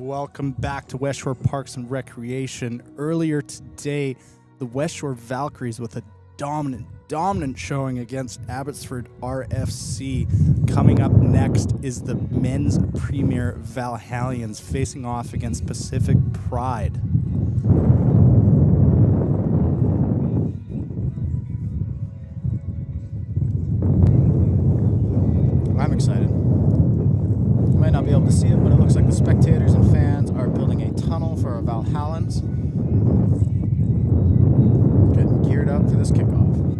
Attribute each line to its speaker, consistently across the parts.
Speaker 1: Welcome back to Westshore Parks and Recreation. Earlier today, the Westshore Valkyries with a dominant showing against Abbotsford RFC. Coming up next is the men's Premier Valhallians facing off against Pacific Pride.
Speaker 2: I'm excited. You might not be able to see it, but it looks like the spectators and fans are building a tunnel for our Valhallans. Getting geared up for this kickoff.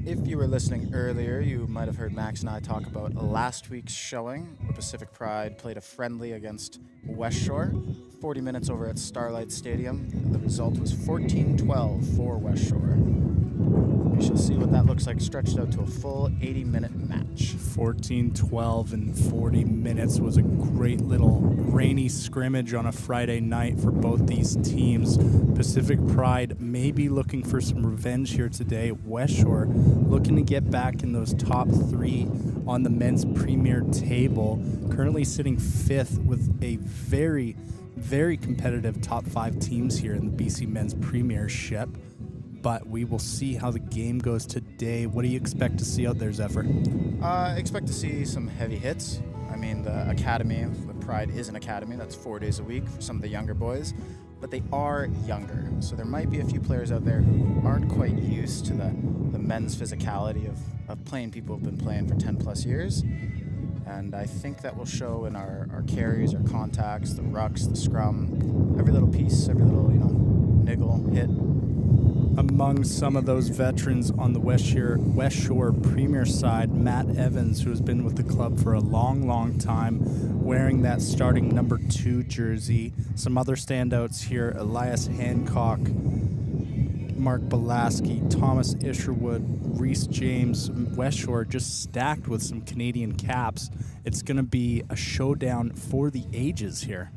Speaker 2: If you were listening earlier, you might have heard Max and I talk about last week's showing, where Pacific Pride played a friendly against Westshore, 40 minutes over at Starlight Stadium. The result was 14-12 for Westshore. We shall see what that looks like stretched out to a full 80-minute match.
Speaker 1: 14-12 in 40 minutes was a great little rainy scrimmage on a Friday night for both these teams. Pacific Pride may be looking for some revenge here today. Westshore looking to get back in those top three on the men's premier table. Currently sitting fifth with a very competitive top five teams here in the BC Men's Premiership. But we will see how the game goes today. What do you expect to see out there, Zephyr?
Speaker 2: I expect to see some heavy hits. I mean, the academy, the Pride is an academy. That's 4 days a week for some of the younger boys. But they are younger. So there might be a few players out there who aren't quite used to the men's physicality of playing people who've been playing for 10 plus years. And I think that will show in our carries, our contacts, the rucks, the scrum, every little piece, every little, niggle, hit.
Speaker 1: Among some of those veterans on the Westshore Premier side, Matt Evans, who has been with the club for a long time, wearing that starting number 2 jersey. Some other standouts here, Elias Hancock, Mark Belaski, Thomas Isherwood, Reese James. Westshore just stacked with some Canadian caps. It's going to be a showdown for the ages here.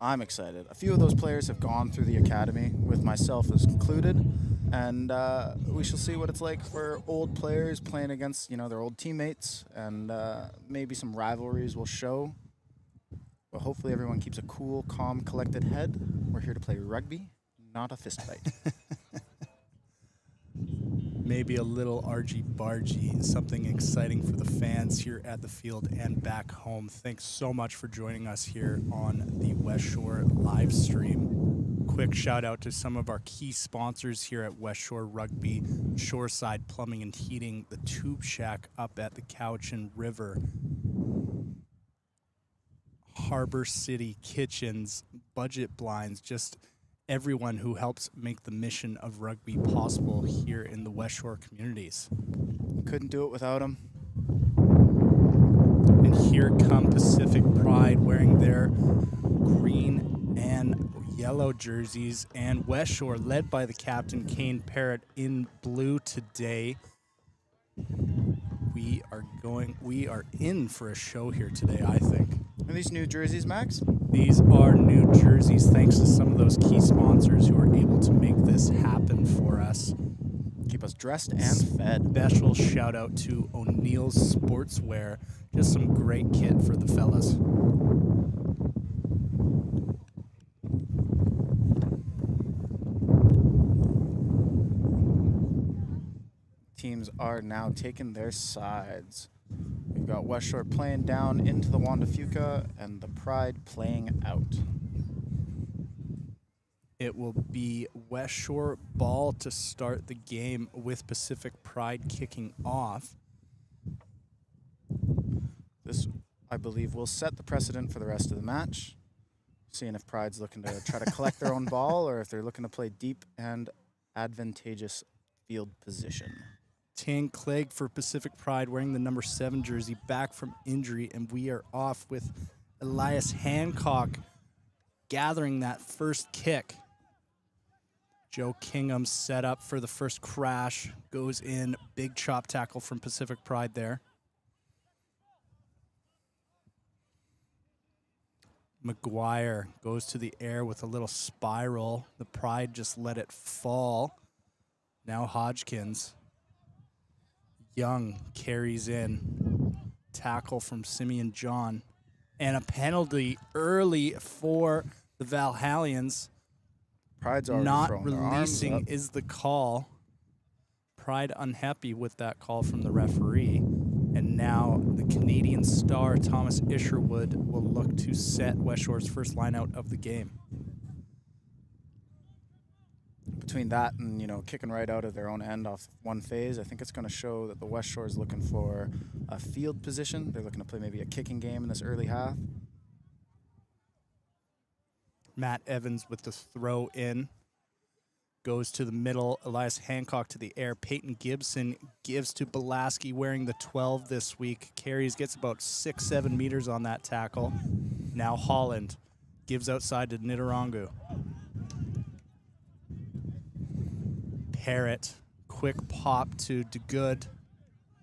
Speaker 2: I'm excited. A few of those players have gone through the academy, with myself as included, and we shall see what it's like for old players playing against, their old teammates, and maybe some rivalries will show. But hopefully everyone keeps a cool, calm, collected head. We're here to play rugby, not a fist fight.
Speaker 1: Maybe a little argy-bargy, something exciting for the fans here at the field and back home. Thanks so much for joining us here on the Westshore live stream. Quick shout out to some of our key sponsors here at Westshore Rugby, Shoreside Plumbing and Heating, the Tube Shack up at the Cowichan River, Harbor City Kitchens, Budget Blinds, just everyone who helps make the mission of rugby possible here in the Westshore communities.
Speaker 2: Couldn't do it without them.
Speaker 1: And here come Pacific Pride wearing their green and yellow jerseys, and Westshore led by the captain Kane Parrott in blue today. We are in for a show here today, I think.
Speaker 2: Are these new jerseys, Max?
Speaker 1: These are new jerseys thanks to some of those key sponsors who are able to make this happen for us.
Speaker 2: Keep us dressed and fed.
Speaker 1: Special shout out to O'Neill's Sportswear. Just some great kit for the fellas.
Speaker 2: Teams are now taking their sides. We've got Westshore playing down into the Wanda Fuca and the Pride playing out.
Speaker 1: It will be Westshore ball to start the game with Pacific Pride kicking off.
Speaker 2: This, I believe, will set the precedent for the rest of the match. Seeing if Pride's looking to try to collect their own ball or if they're looking to play deep and advantageous field position.
Speaker 1: Tan Clegg for Pacific Pride wearing the number 7 jersey back from injury, and we are off with Elias Hancock gathering that first kick. Joe Kingham set up for the first crash. Goes in. Big chop tackle from Pacific Pride there. McGuire goes to the air with a little spiral. The Pride just let it fall. Now Hodgkins. Young carries in. Tackle from Simeon John. And a penalty early for the Valhallians.
Speaker 2: Pride's already
Speaker 1: not
Speaker 2: throwing their arms
Speaker 1: releasing
Speaker 2: up.
Speaker 1: is the call. Pride unhappy with that call from the referee. And now the Canadian star, Thomas Isherwood, will look to set Westshore's first line out of the game.
Speaker 2: Between that and, you know, kicking right out of their own end off one phase, I think it's going to show that the Westshore is looking for a field position. They're looking to play maybe a kicking game in this early half.
Speaker 1: Matt Evans with the throw in. Goes to the middle. Elias Hancock to the air. Peyton Gibson gives to Belaski, wearing the 12 this week. Carries, gets about 6-7 meters on that tackle. Now Holland gives outside to Nitarangu. Parrott, quick pop to DeGood.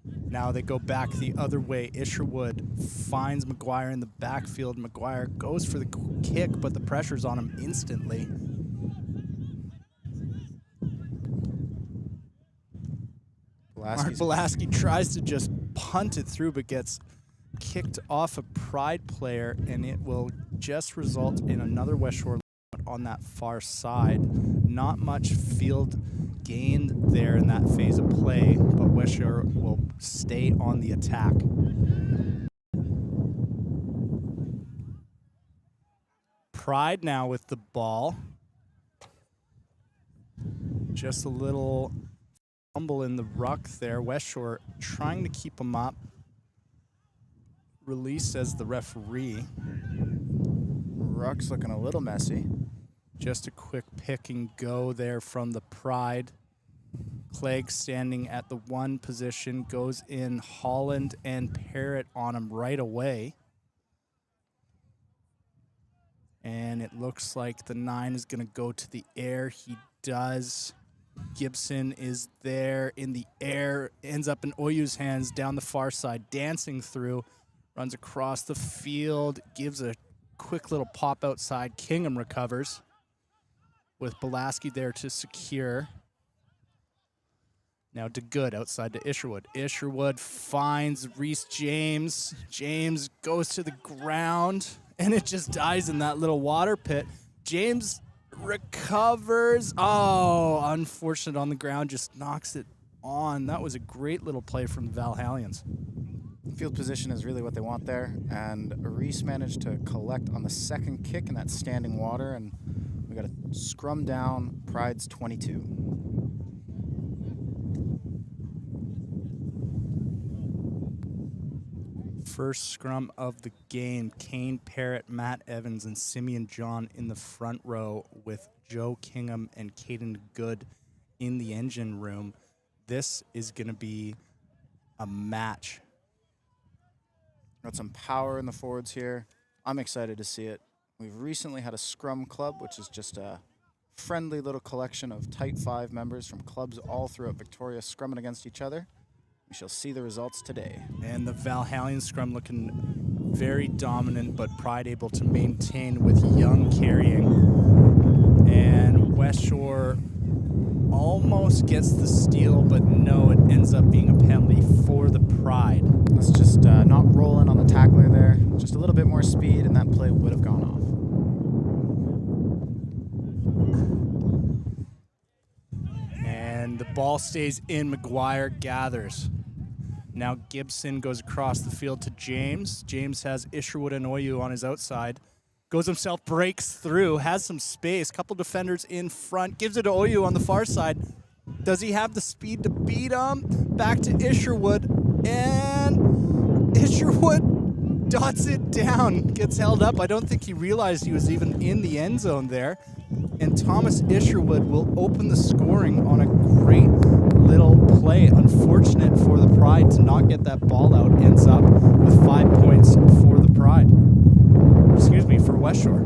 Speaker 1: Now they go back the other way. Isherwood finds McGuire in the backfield. McGuire goes for the kick, but the pressure's on him instantly. Mark Belaski tries to just punt it through, but gets kicked off a Pride player, and it will just result in another Westshore on that far side. Not much field gained there in that phase of play, but Westshore will stay on the attack. Pride now with the ball. Just a little fumble in the ruck there. Westshore trying to keep him up. Release, says the referee.
Speaker 2: Ruck's looking a little messy.
Speaker 1: Just a quick pick and go there from the Pride. Clegg standing at the 1 position, goes in. Holland and Parrott on him right away. And it looks like the 9 is going to go to the air. He does. Gibson is there in the air, ends up in Oyu's hands down the far side, dancing through, runs across the field, gives a quick little pop outside. Kingham recovers with Belaski there to secure. Now DeGood outside to Isherwood. Isherwood finds Reese James. James goes to the ground, and it just dies in that little water pit. James recovers. Oh, unfortunate on the ground, just knocks it on. That was a great little play from the Valhallians.
Speaker 2: Field position is really what they want there, and Reese managed to collect on the second kick in that standing water, and we got a scrum down, Pride's 22.
Speaker 1: First scrum of the game, Kane Parrott, Matt Evans, and Simeon John in the front row with Joe Kingham and Caden Good in the engine room. This is going to be a match.
Speaker 2: Got some power in the forwards here. I'm excited to see it. We've recently had a scrum club, which is just a friendly little collection of tight 5 members from clubs all throughout Victoria scrumming against each other. We shall see the results today.
Speaker 1: And the Valhallian scrum looking very dominant, but Pride able to maintain with Young carrying. And Westshore almost gets the steal, but no, it ends up being a penalty for the Pride.
Speaker 2: Let's just not roll in on the tackler there. Just a little bit more speed, and that play would have gone off.
Speaker 1: And the ball stays in. McGuire gathers. Now Gibson goes across the field to James. James has Isherwood and Oyu on his outside. Goes himself, breaks through, has some space. Couple defenders in front. Gives it to Oyu on the far side. Does he have the speed to beat him? Back to Isherwood. And Isherwood dots it down. Gets held up. I don't think he realized he was even in the end zone there. And Thomas Isherwood will open the scoring on a great little play. Unfortunate for the Pride to not get that ball out. Ends up with 5 points for the Pride. Excuse me, for Westshore.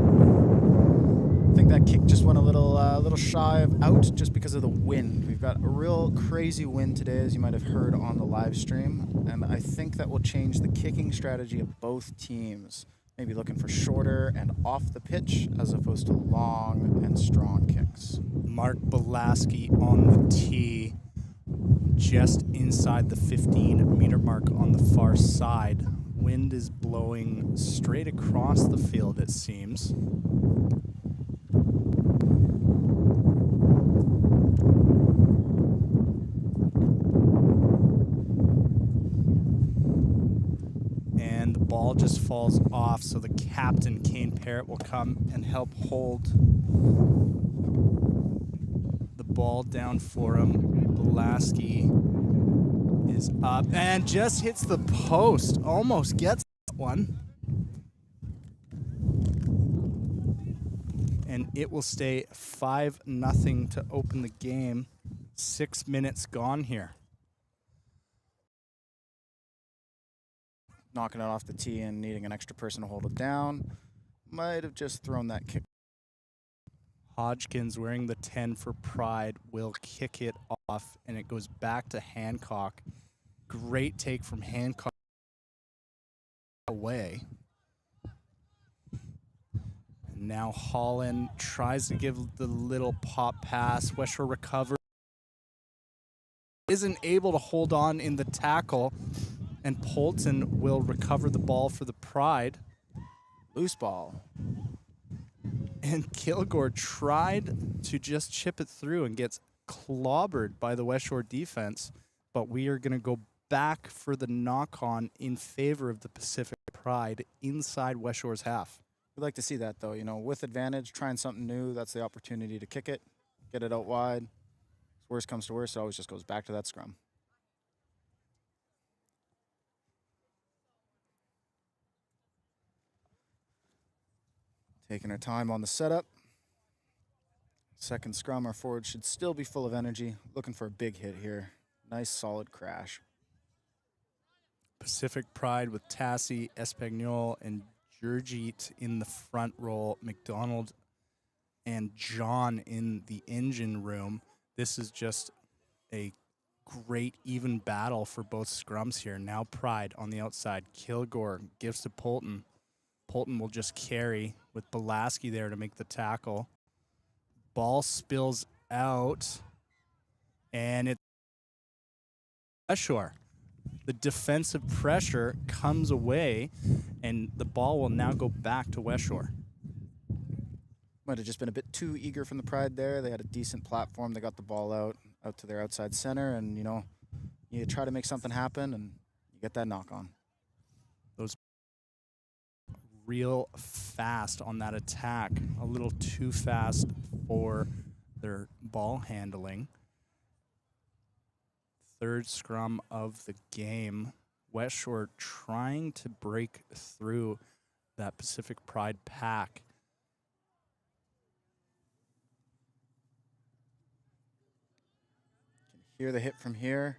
Speaker 2: that kick just went a little shy of out just because of the wind. We've got a real crazy wind today, as you might have heard on the live stream, and I think that will change the kicking strategy of both teams. Maybe looking for shorter and off the pitch as opposed to long and strong kicks.
Speaker 1: Mark Belaski on the tee, just inside the 15-meter mark on the far side. Wind is blowing straight across the field, it seems. And the ball just falls off, so the captain, Kane Parrott, will come and help hold the ball down for him. Belaski is up and just hits the post. Almost gets that one. And it will stay 5-0 to open the game. 6 minutes gone here.
Speaker 2: Knocking it off the tee and needing an extra person to hold it down. Might have just thrown that kick.
Speaker 1: Hodgkins, wearing the 10 for Pride, will kick it off, and it goes back to Hancock. Great take from Hancock away. And now Holland tries to give the little pop pass. Westshore recovers. Isn't able to hold on in the tackle, and Polton will recover the ball for the Pride.
Speaker 2: Loose ball.
Speaker 1: And Kilgore tried to just chip it through and gets clobbered by the Westshore defense, but we are going to go back for the knock-on in favor of the Pacific Pride inside Westshore's half.
Speaker 2: We'd like to see that, though. You know, with advantage, trying something new, that's the opportunity to kick it, get it out wide. If worst comes to worst, it always just goes back to that scrum. Taking our time on the setup. Second scrum, our forward should still be full of energy. Looking for a big hit here. Nice, solid crash.
Speaker 1: Pacific Pride with Tassie, Espagnol, and Jurjeet in the front row. McDonald and John in the engine room. This is just a great even battle for both scrums here. Now Pride on the outside. Kilgore gives to Polton. Polton will just carry with Belaski there to make the tackle. Ball spills out, and it's Westshore. The defensive pressure comes away, and the ball will now go back to Westshore.
Speaker 2: Might have just been a bit too eager from the Pride there. They had a decent platform. They got the ball out to their outside center, and, you know, you try to make something happen, and you get that knock-on.
Speaker 1: Those real fast on that attack, a little too fast for their ball handling. Third scrum of the game. Westshore trying to break through that Pacific Pride pack.
Speaker 2: Can hear the hit from here.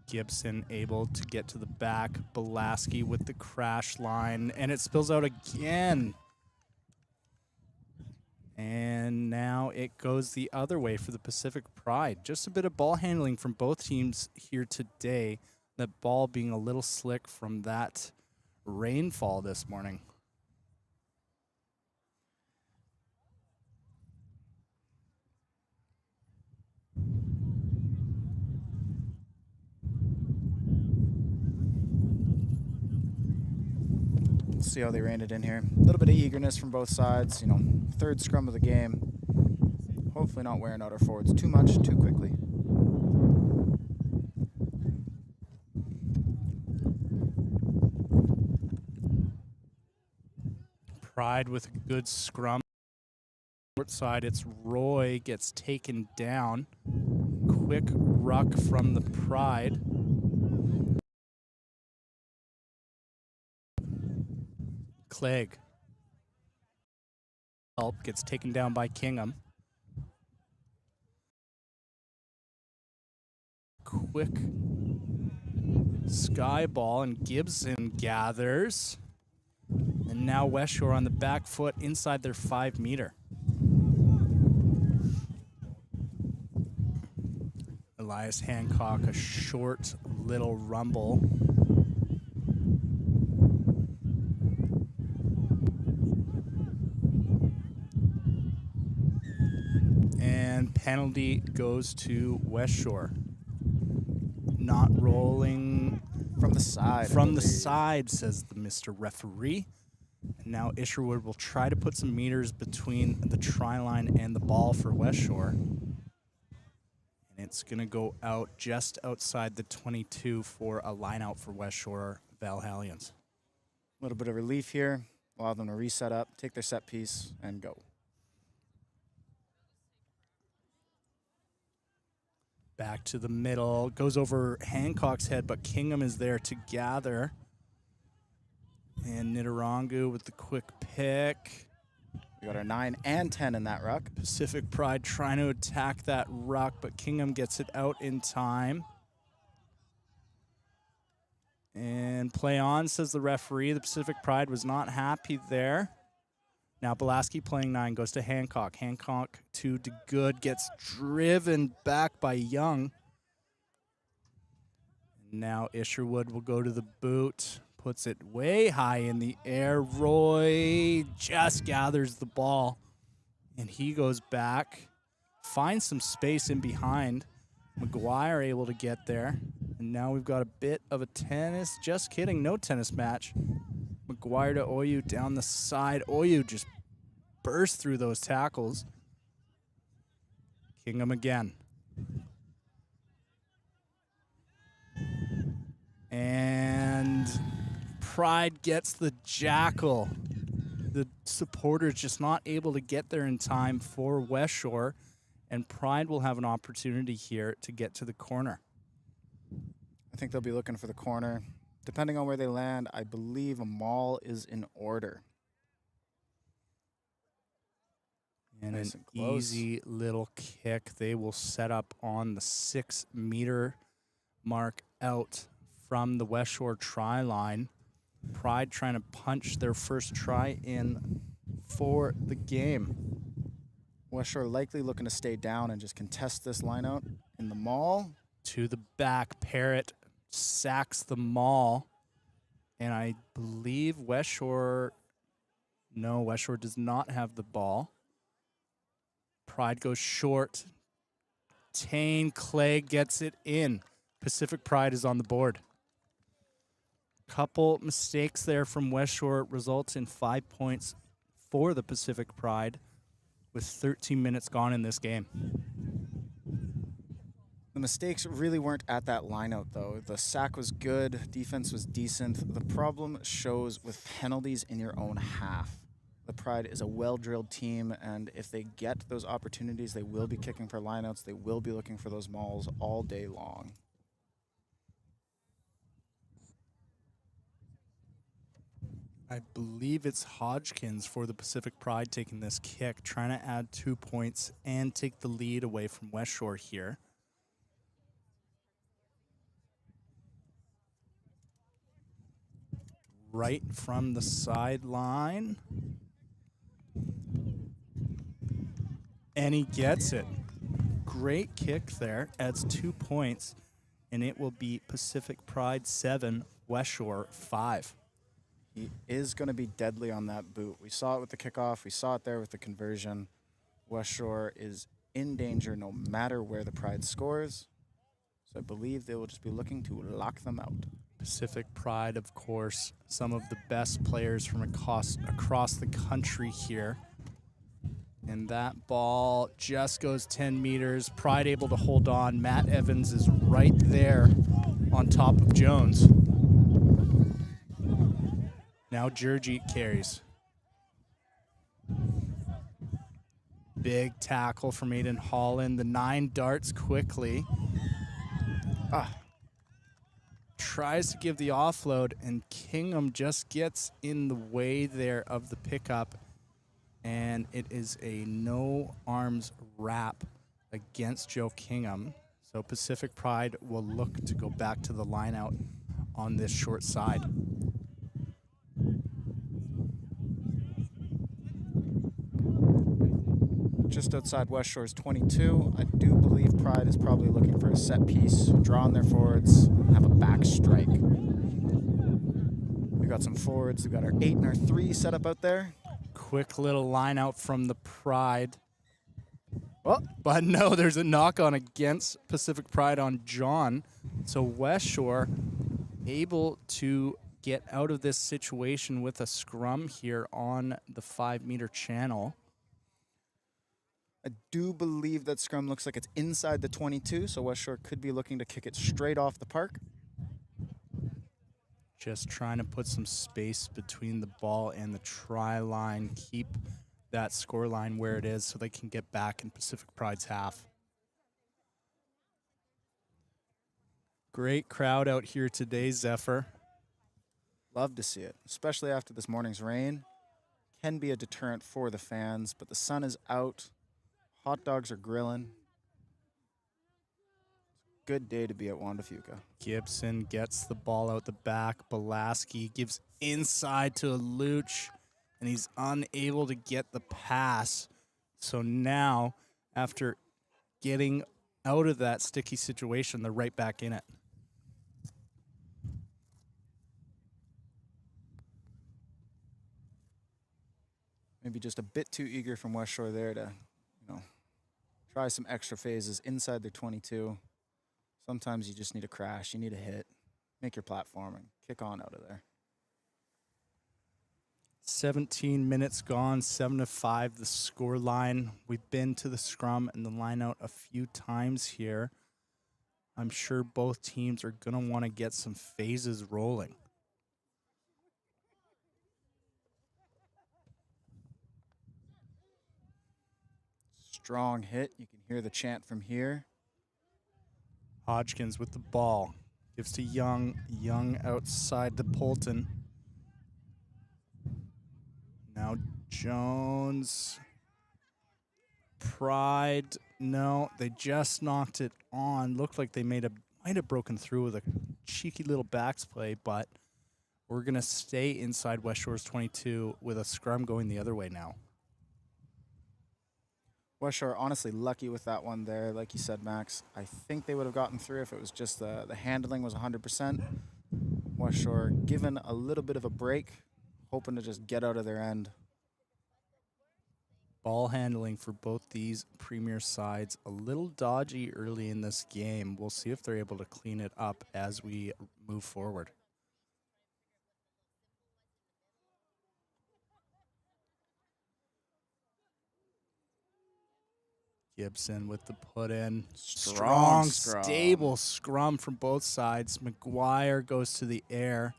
Speaker 1: Gibson able to get to the back. Belaski with the crash line, and it spills out again. And now it goes the other way for the Pacific Pride. Just a bit of ball handling from both teams here today. That ball being a little slick from that rainfall this morning.
Speaker 2: See how they ran it in here. A little bit of eagerness from both sides. You know, third scrum of the game. Hopefully not wearing out our forwards too much, too quickly.
Speaker 1: Pride with a good scrum. Short side, it's Roy gets taken down. Quick ruck from the Pride. Clegg. Help gets taken down by Kingham. Quick sky ball, and Gibson gathers. And now Westshore on the back foot inside their 5 meter. Elias Hancock, a short little rumble. And penalty goes to Westshore. Not rolling
Speaker 2: From the side.
Speaker 1: from the side, says the Mr. Referee. And now Isherwood will try to put some meters between the try line and the ball for Westshore. And it's going to go out just outside the 22 for a line out for Westshore Valhallians.
Speaker 2: A little bit of relief here. Allow them to reset up, take their set piece, and go.
Speaker 1: Back to the middle. Goes over Hancock's head, but Kingham is there to gather. And Nitarangu with the quick pick.
Speaker 2: We got our 9 and 10 in that ruck.
Speaker 1: Pacific Pride trying to attack that ruck, but Kingham gets it out in time. And play on, says the referee. The Pacific Pride was not happy there. Now Belaski playing 9 goes to Hancock. Hancock to DeGood, gets driven back by Young. Now Isherwood will go to the boot. Puts it way high in the air. Roy just gathers the ball. And he goes back. Finds some space in behind. McGuire able to get there. And now we've got a bit of a tennis. Just kidding, no tennis match. McGuire to Oyu down the side. Oyu just burst through those tackles. Kingham again. And Pride gets the jackal. The supporters just not able to get there in time for Westshore. And Pride will have an opportunity here to get to the corner.
Speaker 2: I think they'll be looking for the corner. Depending on where they land, I believe a maul is in order.
Speaker 1: And
Speaker 2: nice
Speaker 1: an
Speaker 2: and close.
Speaker 1: easy little kick. They will set up on the 6 meter mark out from the Westshore try line. Pride trying to punch their first try in for the game.
Speaker 2: Westshore likely looking to stay down and just contest this line out in the maul.
Speaker 1: To the back, Parrott sacks the maul. And I believe Westshore does not have the ball. Pride goes short. Tane Clay gets it in. Pacific Pride is on the board. Couple mistakes there from Westshore results in 5 points for the Pacific Pride with 13 minutes gone in this game.
Speaker 2: The mistakes really weren't at that lineout, though. The sack was good, defense was decent. The problem shows with penalties in your own half. The Pride is a well-drilled team, and if they get those opportunities, they will be kicking for lineouts. They will be looking for those mauls all day long.
Speaker 1: I believe it's Hodgkins for the Pacific Pride taking this kick, trying to add 2 points and take the lead away from Westshore here. Right from the sideline. And he gets it. Great kick there, adds 2 points, and it will be Pacific Pride 7, Westshore 5.
Speaker 2: He is going to be deadly on that boot. We saw it with the kickoff. We saw it there with the conversion. Westshore is in danger no matter where the Pride scores. So I believe they will just be looking to lock them out.
Speaker 1: Pacific Pride, of course, some of the best players from across the country here. And that ball just goes 10 meters. Pride able to hold on. Matt Evans is right there on top of Jones. Now Jurjeet carries. Big tackle from Aiden Holland. The 9 darts quickly. Tries to give the offload, and Kingham just gets in the way there of the pickup. And it is a no arms wrap against Joe Kingham. So Pacific Pride will look to go back to the line out on this short side.
Speaker 2: just outside Westshore's 22. I do believe Pride is probably looking for a set piece, draw on their forwards, have a back strike. We got some forwards. We got our 8 and our 3 set up out there.
Speaker 1: Quick little line out from the Pride.
Speaker 2: Oh,
Speaker 1: But no, there's a knock on against Pacific Pride on John. So Westshore able to get out of this situation with a scrum here on the 5-meter channel.
Speaker 2: I do believe that scrum looks like it's inside the 22, so Westshore could be looking to kick it straight off the park.
Speaker 1: Just trying to put some space between the ball and the try line, keep that score line where it is so they can get back in Pacific Pride's half. Great crowd out here today, Zephyr.
Speaker 2: Love to see it, especially after this morning's rain. Can be a deterrent for the fans, but the sun is out. Hot dogs are grilling. Good day to be at Wanda Fuca.
Speaker 1: Gibson gets the ball out the back. Belaski gives inside to Luch, and he's unable to get the pass. So now, after getting out of that sticky situation, they're right back in it.
Speaker 2: Maybe just a bit too eager from Westshore there to, try some extra phases inside their 22. Sometimes you just need a crash, you need a hit, make your platform, and kick on out of there.
Speaker 1: 17 minutes gone, 7-5 the score line. We've been to the scrum and the line out a few times here. I'm sure both teams are going to want to get some phases rolling.
Speaker 2: Strong hit. You can hear the chant from here.
Speaker 1: Hodgkins with the ball. Gives to Young. Young outside to Polton. Now Jones. Pride. No, they just knocked it on. Looked like they might have broken through with a cheeky little backs play, but we're going to stay inside Westshore's 22 with a scrum going the other way now.
Speaker 2: Westshore honestly lucky with that one there, like you said, Max. I think they would have gotten through if it was just the handling was 100%. Westshore given a little bit of a break, hoping to just get out of their end.
Speaker 1: Ball handling for both these Premier sides a little dodgy early in this game. We'll see if they're able to clean it up as we move forward. Gibson with the put in. Strong, stable scrum from both sides. McGuire goes to the air,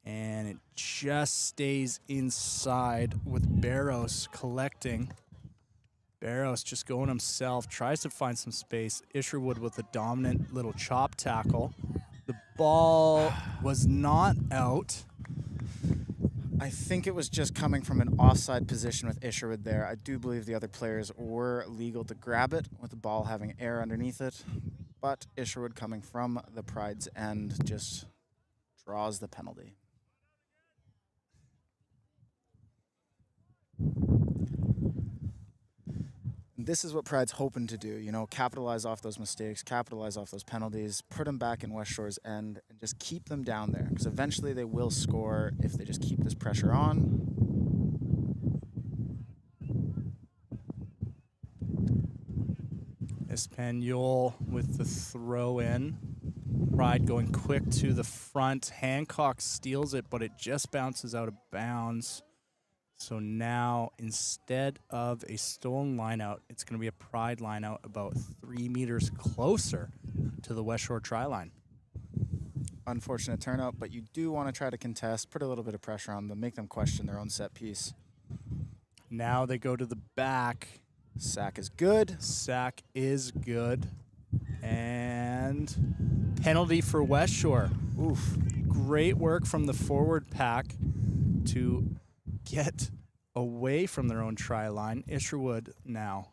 Speaker 1: and it just stays inside with Barros collecting. Barros just going himself, tries to find some space. Isherwood with a dominant little chop tackle. The ball was not out.
Speaker 2: I think it was just coming from an offside position with Isherwood there. I do believe the other players were legal to grab it with the ball having air underneath it. But Isherwood coming from the Pride's end just draws the penalty. This is what Pride's hoping to do, capitalize off those mistakes, capitalize off those penalties, put them back in Westshore's end, and just keep them down there. Because eventually they will score if they just keep this pressure on.
Speaker 1: Espanol with the throw in. Pride going quick to the front. Hancock steals it, but it just bounces out of bounds. So now, instead of a stolen lineout, it's going to be a Pride lineout about 3 meters closer to the Westshore try line.
Speaker 2: Unfortunate turnout, but you do want to try to contest, put a little bit of pressure on them, make them question their own set piece.
Speaker 1: Now they go to the back.
Speaker 2: Sack is good.
Speaker 1: Sack is good. And penalty for Westshore.
Speaker 2: Oof.
Speaker 1: Great work from the forward pack to get away from their own try line. Isherwood now.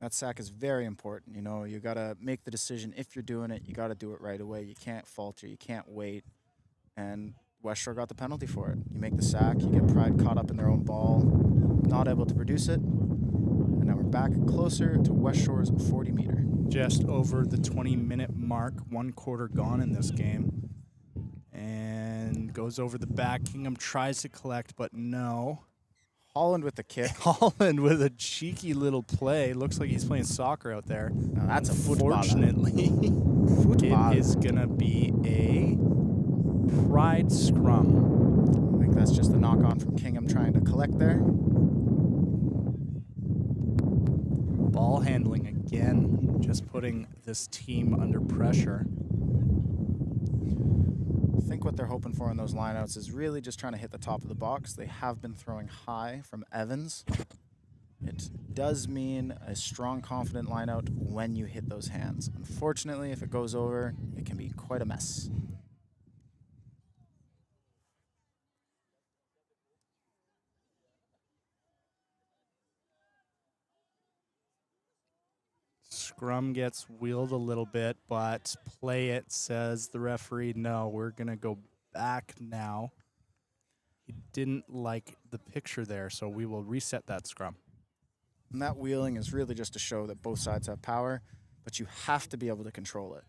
Speaker 2: That sack is very important. You got to make the decision. If you're doing it, you got to do it right away. You can't falter. You can't wait. And Westshore got the penalty for it. You make the sack. You get Pride caught up in their own ball, not able to produce it. back closer to Westshore's 40-meter.
Speaker 1: Just over the 20-minute mark, 1 quarter gone in this game. And goes over the back. Kingham tries to collect, but no.
Speaker 2: Holland with the kick.
Speaker 1: Holland with a cheeky little play. Looks like he's playing soccer out there.
Speaker 2: Now that's a footballer.
Speaker 1: Unfortunately, it is going to be a Pride scrum.
Speaker 2: I think that's just a knock-on from Kingham trying to collect there.
Speaker 1: Ball handling again, just putting this team under pressure.
Speaker 2: I think what they're hoping for in those lineouts is really just trying to hit the top of the box. They have been throwing high from Evans. It does mean a strong, confident lineout when you hit those hands. Unfortunately, if it goes over, it can be quite a mess.
Speaker 1: Scrum gets wheeled a little bit, but play it, says the referee. No, we're going to go back now. He didn't like the picture there, so we will reset that scrum.
Speaker 2: And that wheeling is really just to show that both sides have power, but you have to be able to control it.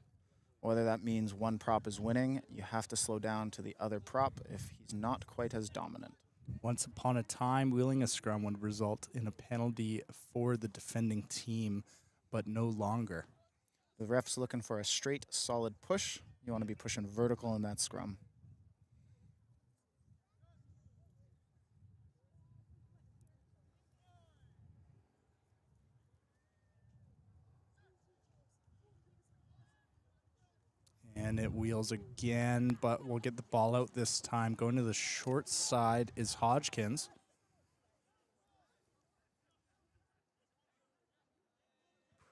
Speaker 2: Whether that means one prop is winning, you have to slow down to the other prop if he's not quite as dominant.
Speaker 1: Once upon a time, wheeling a scrum would result in a penalty for the defending team, but no longer.
Speaker 2: The ref's looking for a straight, solid push. You want to be pushing vertical in that scrum.
Speaker 1: And it wheels again, but we'll get the ball out this time. Going to the short side is Hodgkins.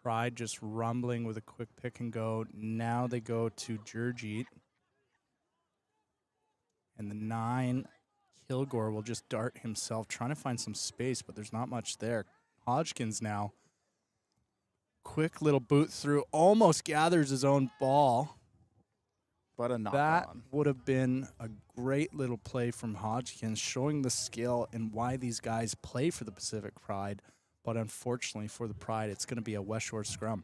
Speaker 1: Pride just rumbling with a quick pick and go. Now they go to Jurjeet. And the 9, Kilgore, will just dart himself, trying to find some space, but there's not much there. Hodgkins now. Quick little boot through, almost gathers his own ball.
Speaker 2: But a knock
Speaker 1: That
Speaker 2: on.
Speaker 1: would have been a great little play from Hodgkins, showing the skill and why these guys play for the Pacific Pride. But unfortunately for the Pride, it's going to be a Westshore scrum.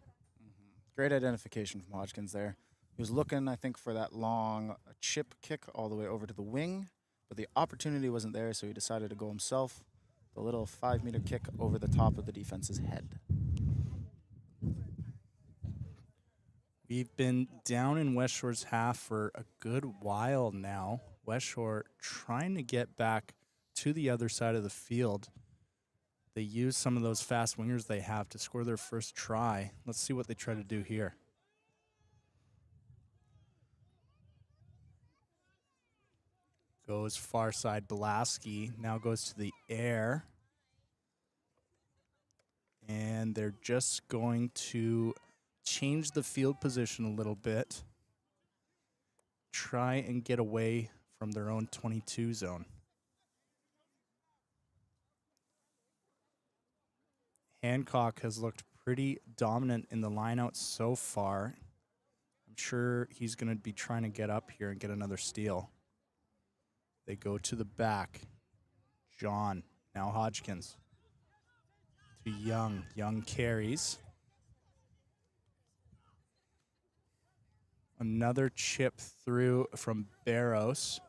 Speaker 2: Great identification from Hodgkins there. He was looking, I think, for that long chip kick all the way over to the wing, but the opportunity wasn't there, so he decided to go himself. The little 5-meter kick over the top of the defense's head.
Speaker 1: We've been down in Westshore's half for a good while now. Westshore trying to get back to the other side of the field. They use some of those fast wingers they have to score their first try. Let's see what they try to do here. Goes far side, Blasky now goes to the air. And they're just going to change the field position a little bit. Try and get away from their own 22 zone. Hancock has looked pretty dominant in the lineout so far. I'm sure he's going to be trying to get up here and get another steal. They go to the back. John, now Hodgkins. To Young. Young carries. Another chip through from Barros.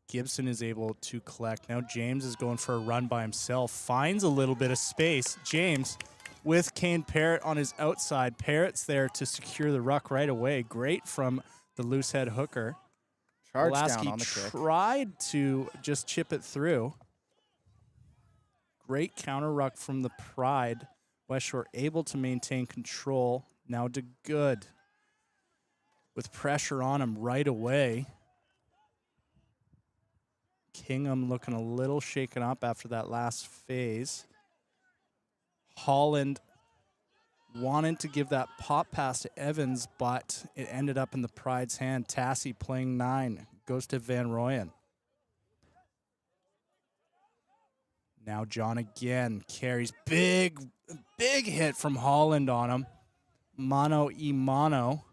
Speaker 1: Gibson is able to collect. Now James is going for a run by himself. Finds a little bit of space. James with Kane Parrott on his outside. Parrott's there to secure the ruck right away. Great from the loose head hooker.
Speaker 2: Charge down
Speaker 1: Lasky
Speaker 2: on the kick.
Speaker 1: tried to just chip it through. Great counter ruck from the Pride. Westshore able to maintain control. Now to Good. With pressure on him right away. Kingham looking a little shaken up after that last phase. Holland wanted to give that pop pass to Evans, but it ended up in the Pride's hand. Tassie playing 9. Goes to Van Rooyen. Now John again carries. Big hit from Holland on him. Mano y mano.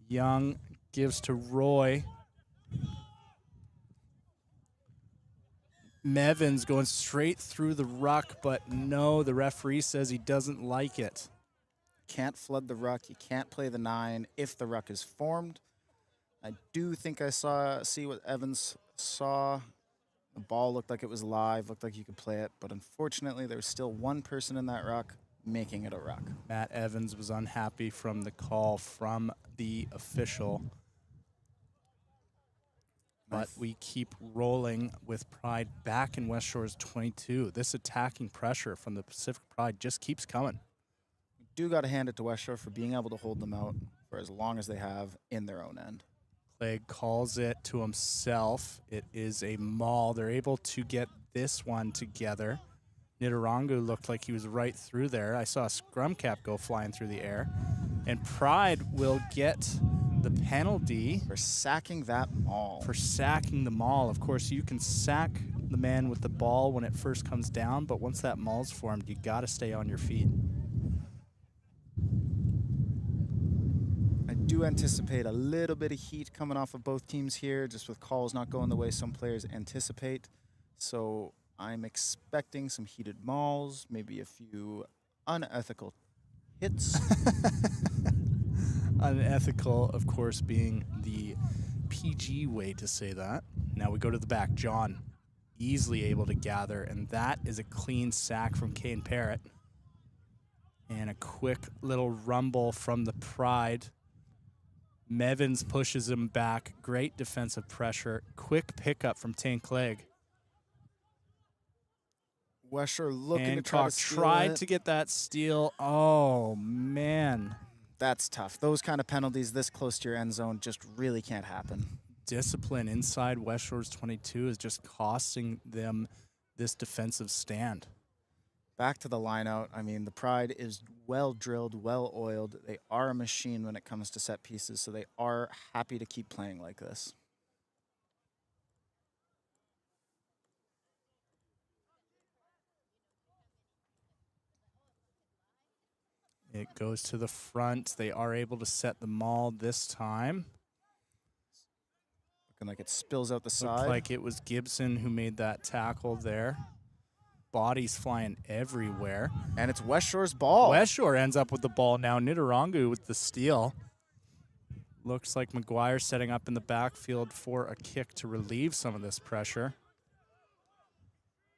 Speaker 1: Young gives to Roy. Mevins going straight through the ruck, but no, the referee says he doesn't like it.
Speaker 2: Can't flood the ruck. You can't play the 9 if the ruck is formed. I do think I see what Evans saw. The ball looked like it was live, looked like you could play it, but unfortunately there was still one person in that ruck making it a ruck.
Speaker 1: Matt Evans was unhappy from the call from the official. But we keep rolling with Pride back in Westshore's 22. This attacking pressure from the Pacific Pride just keeps coming.
Speaker 2: We do got to hand it to Westshore for being able to hold them out for as long as they have in their own end.
Speaker 1: Clegg calls it to himself. It is a maul. They're able to get this one together. Nitarangu looked like he was right through there. I saw a scrum cap go flying through the air. And Pride will get the penalty
Speaker 2: for sacking that maul.
Speaker 1: For sacking the maul. Of course, you can sack the man with the ball when it first comes down, but once that maul's formed, you got to stay on your feet.
Speaker 2: I do anticipate a little bit of heat coming off of both teams here, just with calls not going the way some players anticipate. So I'm expecting some heated mauls, maybe a few unethical hits.
Speaker 1: Unethical, of course, being the PG way to say that. Now we go to the back. John easily able to gather, and that is a clean sack from Kane Parrott. And a quick little rumble from the Pride. Mevins pushes him back. Great defensive pressure. Quick pickup from Tane Clegg.
Speaker 2: Westshore looking
Speaker 1: Hancock
Speaker 2: to try to
Speaker 1: tried to get that steal. Oh, man.
Speaker 2: That's tough. Those kind of penalties this close to your end zone just really can't happen.
Speaker 1: Discipline inside Westshore's 22 is just costing them this defensive stand.
Speaker 2: Back to the line out. I mean, the Pride is well drilled, well oiled. They are a machine when it comes to set pieces, so they are happy to keep playing like this.
Speaker 1: It goes to the front. They are able to set the maul this time.
Speaker 2: Looking like it spills out the side.
Speaker 1: Looked like it was Gibson who made that tackle there. Bodies flying everywhere.
Speaker 2: And it's Westshore's ball.
Speaker 1: Westshore ends up with the ball now. Nitarangu with the steal. Looks like McGuire setting up in the backfield for a kick to relieve some of this pressure.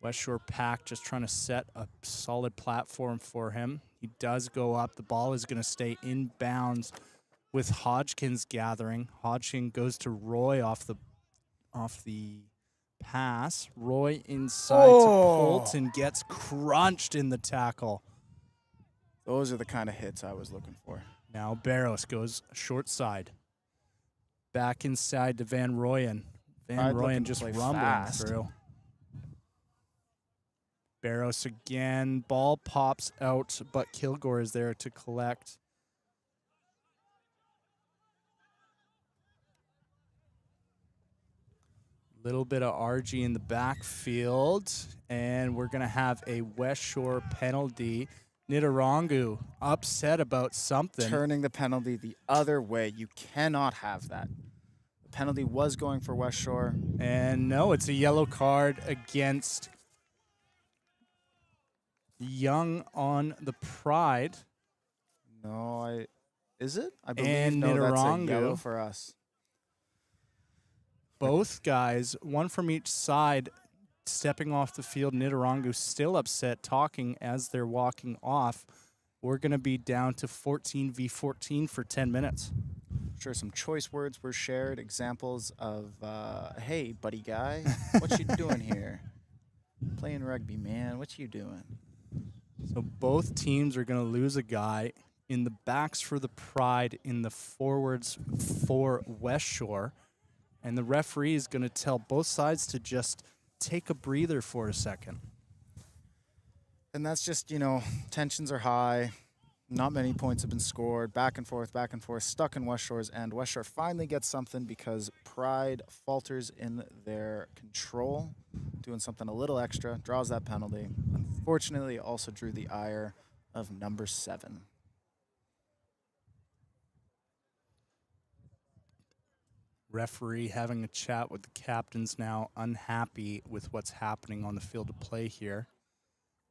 Speaker 1: Westshore pack just trying to set a solid platform for him. He does go up. The ball is going to stay in bounds with Hodgkins gathering. Hodgkin goes to Roy off the pass. Roy inside to Polton, gets crunched in the tackle.
Speaker 2: Those are the kind of hits I was looking for.
Speaker 1: Now Barros goes short side. Back inside to Van Royen. Van Royen just rumbling through. Barros again. Ball pops out, but Kilgore is there to collect. Little bit of RG in the backfield, and we're going to have a Westshore penalty. Nitarangu upset about something.
Speaker 2: Turning the penalty the other way. You cannot have that. The penalty was going for Westshore.
Speaker 1: And no, it's a yellow card against Young on the Pride.
Speaker 2: No, is it? I believe
Speaker 1: and
Speaker 2: no, that's a
Speaker 1: Nitarangu.
Speaker 2: yellow for us.
Speaker 1: Both guys, one from each side, stepping off the field. Nitarangu still upset, talking as they're walking off. We're going to be down to 14v14 for 10 minutes.
Speaker 2: Sure, some choice words were shared, examples of, hey, buddy guy, what you doing here? Playing rugby, man, what you doing?
Speaker 1: So both teams are going to lose a guy. In the backs for the Pride, in the forwards for Westshore. And the referee is going to tell both sides to just take a breather for a second.
Speaker 2: And that's just, you know, tensions are high. Not many points have been scored. Back and forth, stuck in Westshore's end. Westshore finally gets something because Pride falters in their control, doing something a little extra, draws that penalty. Unfortunately, also drew the ire of number 7.
Speaker 1: Referee having a chat with the captains now, unhappy with what's happening on the field of play here,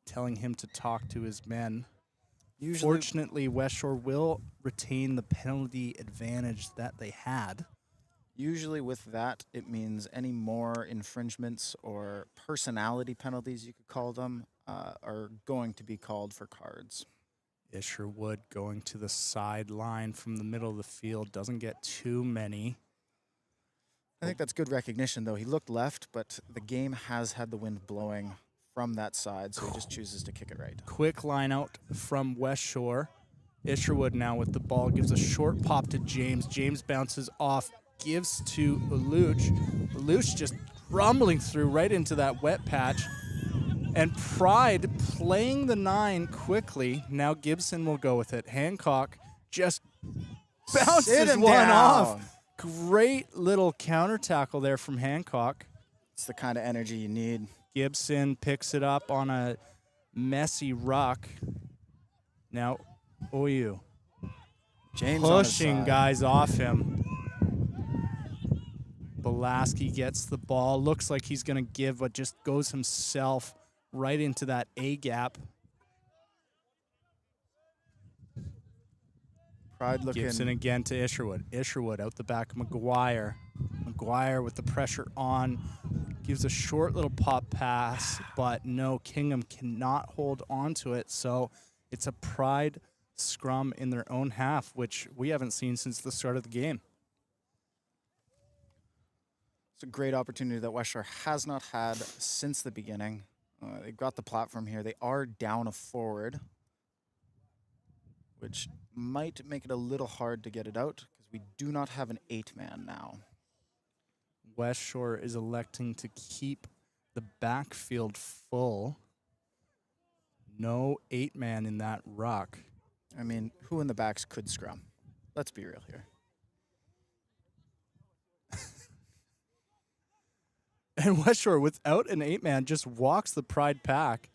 Speaker 1: telling him to talk to his men. Fortunately, Westshore will retain the penalty advantage that they had.
Speaker 2: Usually with that, it means any more infringements or personality penalties, you could call them, are going to be called for cards.
Speaker 1: Isherwood going to the sideline from the middle of the field. Doesn't get too many.
Speaker 2: I think that's good recognition, though. He looked left, but the game has had the wind blowing from that side, so he just chooses to kick it right.
Speaker 1: Quick line out from Westshore. Isherwood now with the ball, gives a short pop to James. James bounces off, gives to Lelouch. Lelouch just rumbling through right into that wet patch. And Pride playing the 9 quickly. Now Gibson will go with it. Hancock just bounces one off. Great little counter tackle there from Hancock.
Speaker 2: It's the kind of energy you need.
Speaker 1: Gibson picks it up on a messy ruck. Now, OU
Speaker 2: James
Speaker 1: pushing guys off him. Belaski gets the ball. Looks like he's going to give, but just goes himself right into that A gap.
Speaker 2: Pride looking.
Speaker 1: Gibson again to Isherwood. Isherwood out the back of McGuire. McGuire with the pressure on. Gives a short little pop pass, but no, Kingham cannot hold on to it. So it's a Pride scrum in their own half, which we haven't seen since the start of the game.
Speaker 2: It's a great opportunity that Westshore has not had since the beginning. They've got the platform here. They are down a forward, which might make it a little hard to get it out because we do not have an 8-man now.
Speaker 1: Westshore is electing to keep the backfield full. No 8-man in that ruck.
Speaker 2: I mean, who in the backs could scrum? Let's be real here.
Speaker 1: And Westshore, without an 8-man, just walks the Pride pack,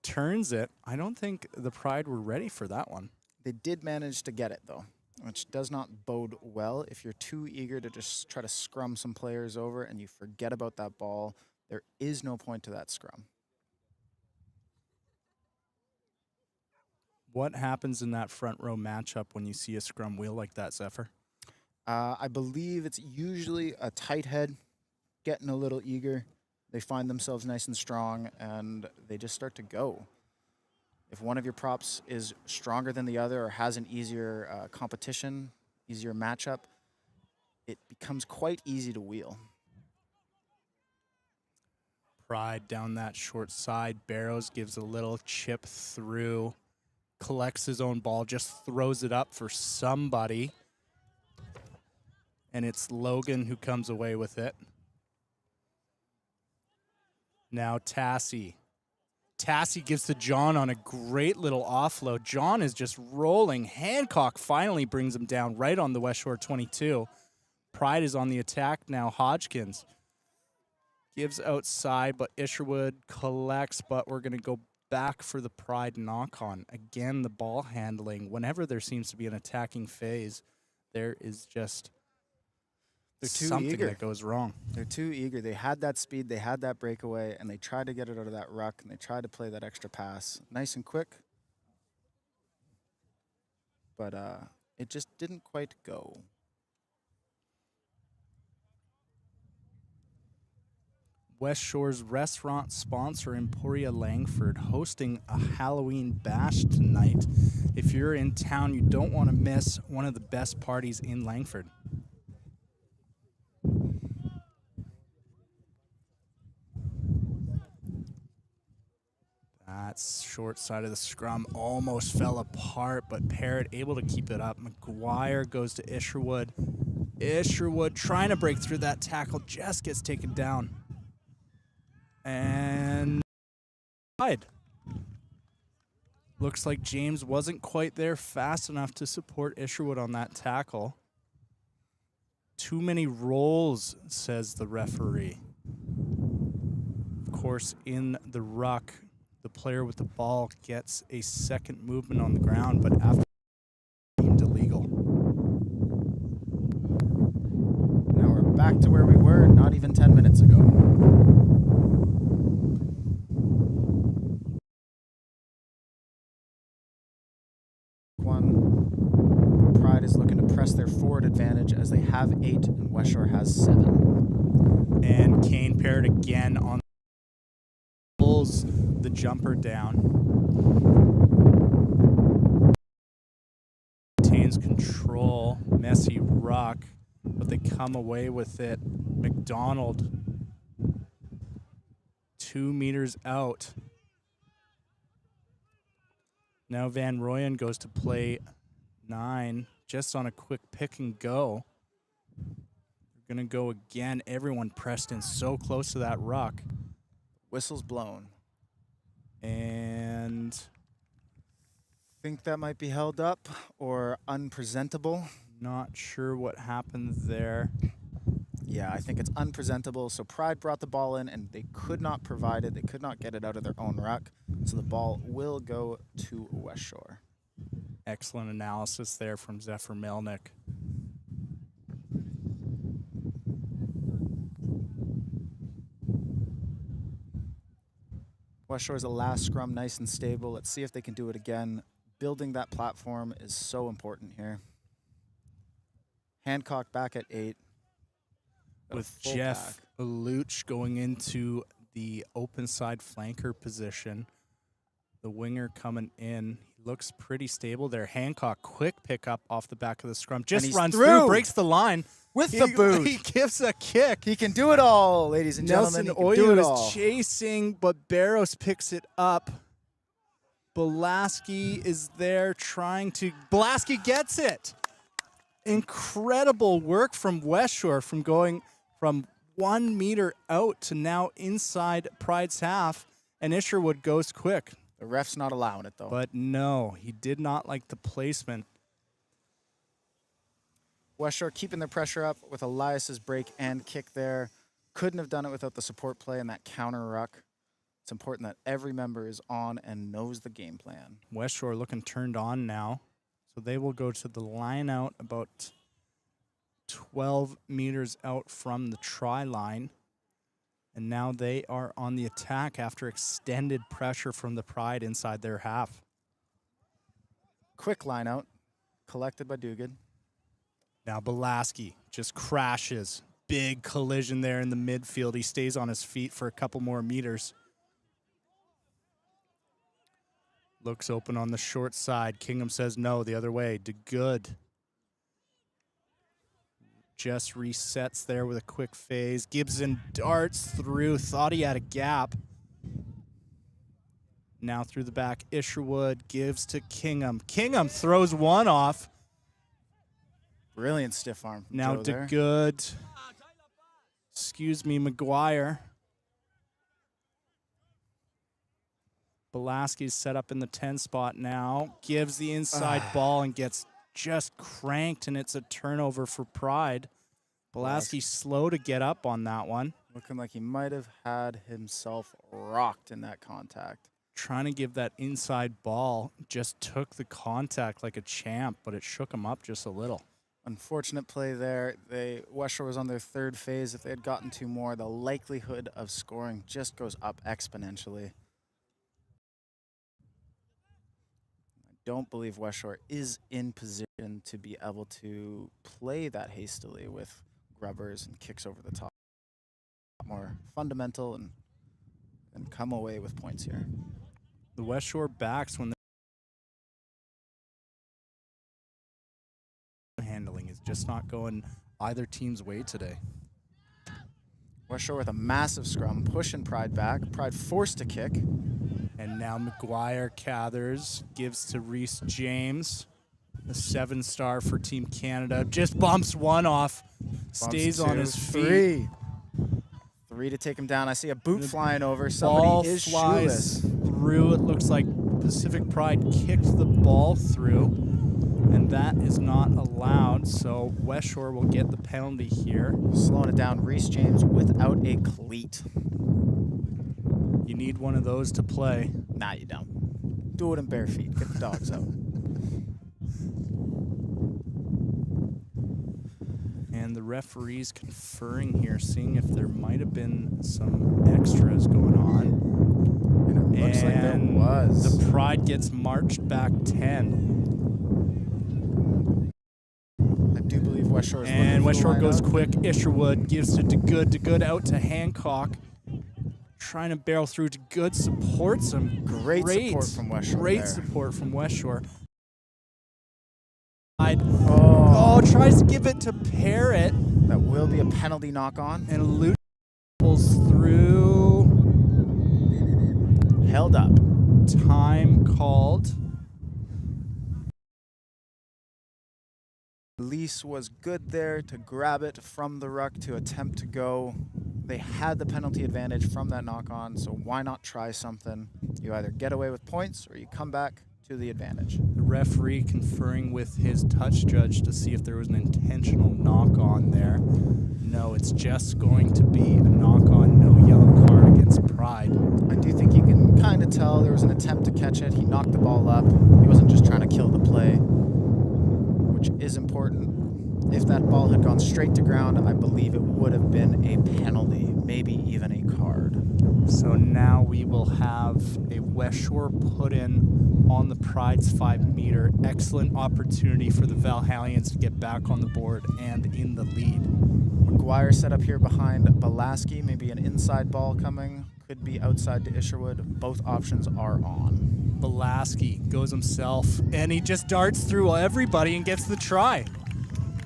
Speaker 1: turns it. I don't think the Pride were ready for that one.
Speaker 2: They did manage to get it, though, which does not bode well. If you're too eager to just try to scrum some players over and you forget about that ball, there is no point to that scrum.
Speaker 1: What happens in that front row matchup when you see a scrum wheel like that, Zephyr?
Speaker 2: I believe it's usually a tight head getting a little eager. They find themselves nice and strong, and they just start to go. If one of your props is stronger than the other or has an easier competition, easier matchup, it becomes quite easy to wheel.
Speaker 1: Pride down that short side. Barrows gives a little chip through, collects his own ball, just throws it up for somebody. And it's Logan who comes away with it. Now Tassie. Tassie gives to John on a great little offload. John is just rolling. Hancock finally brings him down right on the Westshore 22. Pride is on the attack now. Hodgkins gives outside, but Isherwood collects, but we're going to go back for the Pride knock-on. Again, the ball handling. Whenever there seems to be an attacking phase, there is just something that goes wrong.
Speaker 2: They're too eager. They had that speed, they had that breakaway, and they tried to get it out of that ruck, and they tried to play that extra pass. Nice and quick. But it just didn't quite go.
Speaker 1: Westshore's restaurant sponsor, Emporia Langford, hosting a Halloween bash tonight. If you're in town, you don't want to miss one of the best parties in Langford. That short side of the scrum almost fell apart, but Parrott able to keep it up. McGuire goes to Isherwood. Isherwood trying to break through that tackle, just gets taken down. And looks like James wasn't quite there fast enough to support Isherwood on that tackle. Too many rolls, says the referee. Of course, in the ruck, the player with the ball gets a second movement on the ground, but after deemed illegal.
Speaker 2: Now back to where we were not even 10 minutes ago. Pride is looking to press their forward advantage as they have 8 and Westshore has 7.
Speaker 1: And Kane paired again on pulls the jumper down. Maintains control. Messy ruck, but they come away with it. McDonald 2 meters out. Now Van Rooyen goes to play 9, just on a quick pick and go. They're going to go again. Everyone pressed in so close to that ruck.
Speaker 2: Whistle's blown.
Speaker 1: And
Speaker 2: think that might be held up or unpresentable.
Speaker 1: Not sure what happened there.
Speaker 2: Yeah, I think it's unpresentable. So Pride brought the ball in, and they could not provide it. They could not get it out of their own ruck. So the ball will go to Westshore.
Speaker 1: Excellent analysis there from Zephyr Melnick.
Speaker 2: Westshore's the last scrum, nice and stable. Let's see if they can do it again. Building that platform is so important here. Hancock back at 8.
Speaker 1: With Jeff Luch going into the open side flanker position. The winger coming in. He looks pretty stable there. Hancock, quick pickup off the back of the scrum. Just runs through, breaks the line.
Speaker 2: With the boot.
Speaker 1: He gives a kick.
Speaker 2: He can do it all, ladies and gentlemen.
Speaker 1: Nelson Oyo is chasing, but Barros picks it up. Belaski is there trying to... Belaski gets it. Incredible work from Westshore from going from 1 meter out to now inside Pride's half, and Isherwood goes quick.
Speaker 2: The ref's not allowing it, though.
Speaker 1: But no, he did not like the placement.
Speaker 2: Westshore keeping the pressure up with Elias's break and kick there. Couldn't have done it without the support play and that counter ruck. It's important that every member is on and knows the game plan.
Speaker 1: Westshore looking turned on now. So they will go to the line out about 12 meters out from the try line. And now they are on the attack after extended pressure from the Pride inside their half.
Speaker 2: Quick line out, collected by Dugan.
Speaker 1: Now Belaski just crashes. Big collision there in the midfield. He stays on his feet for a couple more meters. Looks open on the short side. Kingham says no, the other way. DeGood just resets there with a quick phase. Gibson darts through, thought he had a gap. Now through the back, Isherwood gives to Kingham. Kingham throws one off.
Speaker 2: Brilliant stiff arm.
Speaker 1: Now DeGood. Excuse me, McGuire. Belaski's set up in the 10 spot now. Gives the inside ball and gets just cranked, and it's a turnover for Pride. Belaski slow to get up on that one.
Speaker 2: Looking like he might have had himself rocked in that contact.
Speaker 1: Trying to give that inside ball. Just took the contact like a champ, but it shook him up just a little.
Speaker 2: Unfortunate play there. Westshore was on their 3rd phase. If they had gotten 2 more, the likelihood of scoring just goes up exponentially. Don't believe Westshore is in position to be able to play that hastily with grubbers and kicks over the top. More fundamental and come away with points here.
Speaker 1: The Westshore backs when the handling is just not going either team's way today.
Speaker 2: Westshore with a massive scrum, pushing Pride back. Pride forced to kick.
Speaker 1: And now McGuire Cathers gives to Reese James, the 7-star for Team Canada. Just bumps one off, stays on his feet.
Speaker 2: 3 to take him down. I see a boot flying over. Somebody is shoeless.
Speaker 1: Through. It looks like Pacific Pride kicked the ball through, and that is not allowed. So Westshore will get the penalty here.
Speaker 2: Slowing it down. Reese James without a cleat.
Speaker 1: You need one of those to play.
Speaker 2: Nah, you don't. Do it in bare feet. Get the dogs out.
Speaker 1: And the the referees conferring here, seeing if there might have been some extras going on.
Speaker 2: And it looks like there was.
Speaker 1: The Pride gets marched back 10.
Speaker 2: I do believe Westshore is
Speaker 1: And
Speaker 2: looking for
Speaker 1: Westshore
Speaker 2: the
Speaker 1: goes
Speaker 2: lineup.
Speaker 1: quick. Isherwood gives it to Good out to Hancock. Trying to barrel through to Good. Supports him.
Speaker 2: Great support from Westshore
Speaker 1: Great
Speaker 2: there.
Speaker 1: support from Westshore.
Speaker 2: Oh,
Speaker 1: Tries to give it to Parrott.
Speaker 2: that will be a penalty knock on.
Speaker 1: And Luke pulls through.
Speaker 2: Held up.
Speaker 1: Time called.
Speaker 2: Lease was good there to grab it from the ruck to attempt to go. They had the penalty advantage from that knock on, so why not try something? You either get away with points or you come back to the advantage.
Speaker 1: The referee conferring with his touch judge to see if there was an intentional knock on there. No, it's just going to be a knock on, no yellow card against Pride.
Speaker 2: I do think you can kind of tell there was an attempt to catch it. He knocked the ball up. He wasn't just trying to kill the play, which is important. If that ball had gone straight to ground, I believe it would have been a penalty, maybe even a card.
Speaker 1: So now we will have a Westshore put in on the Pride's 5-meter. Excellent opportunity for the Valhallians to get back on the board and in the lead.
Speaker 2: McGuire set up here behind Balaski. Maybe an inside ball coming. Could be outside to Isherwood. Both options are on.
Speaker 1: Balaski goes himself, and he just darts through everybody and gets the try.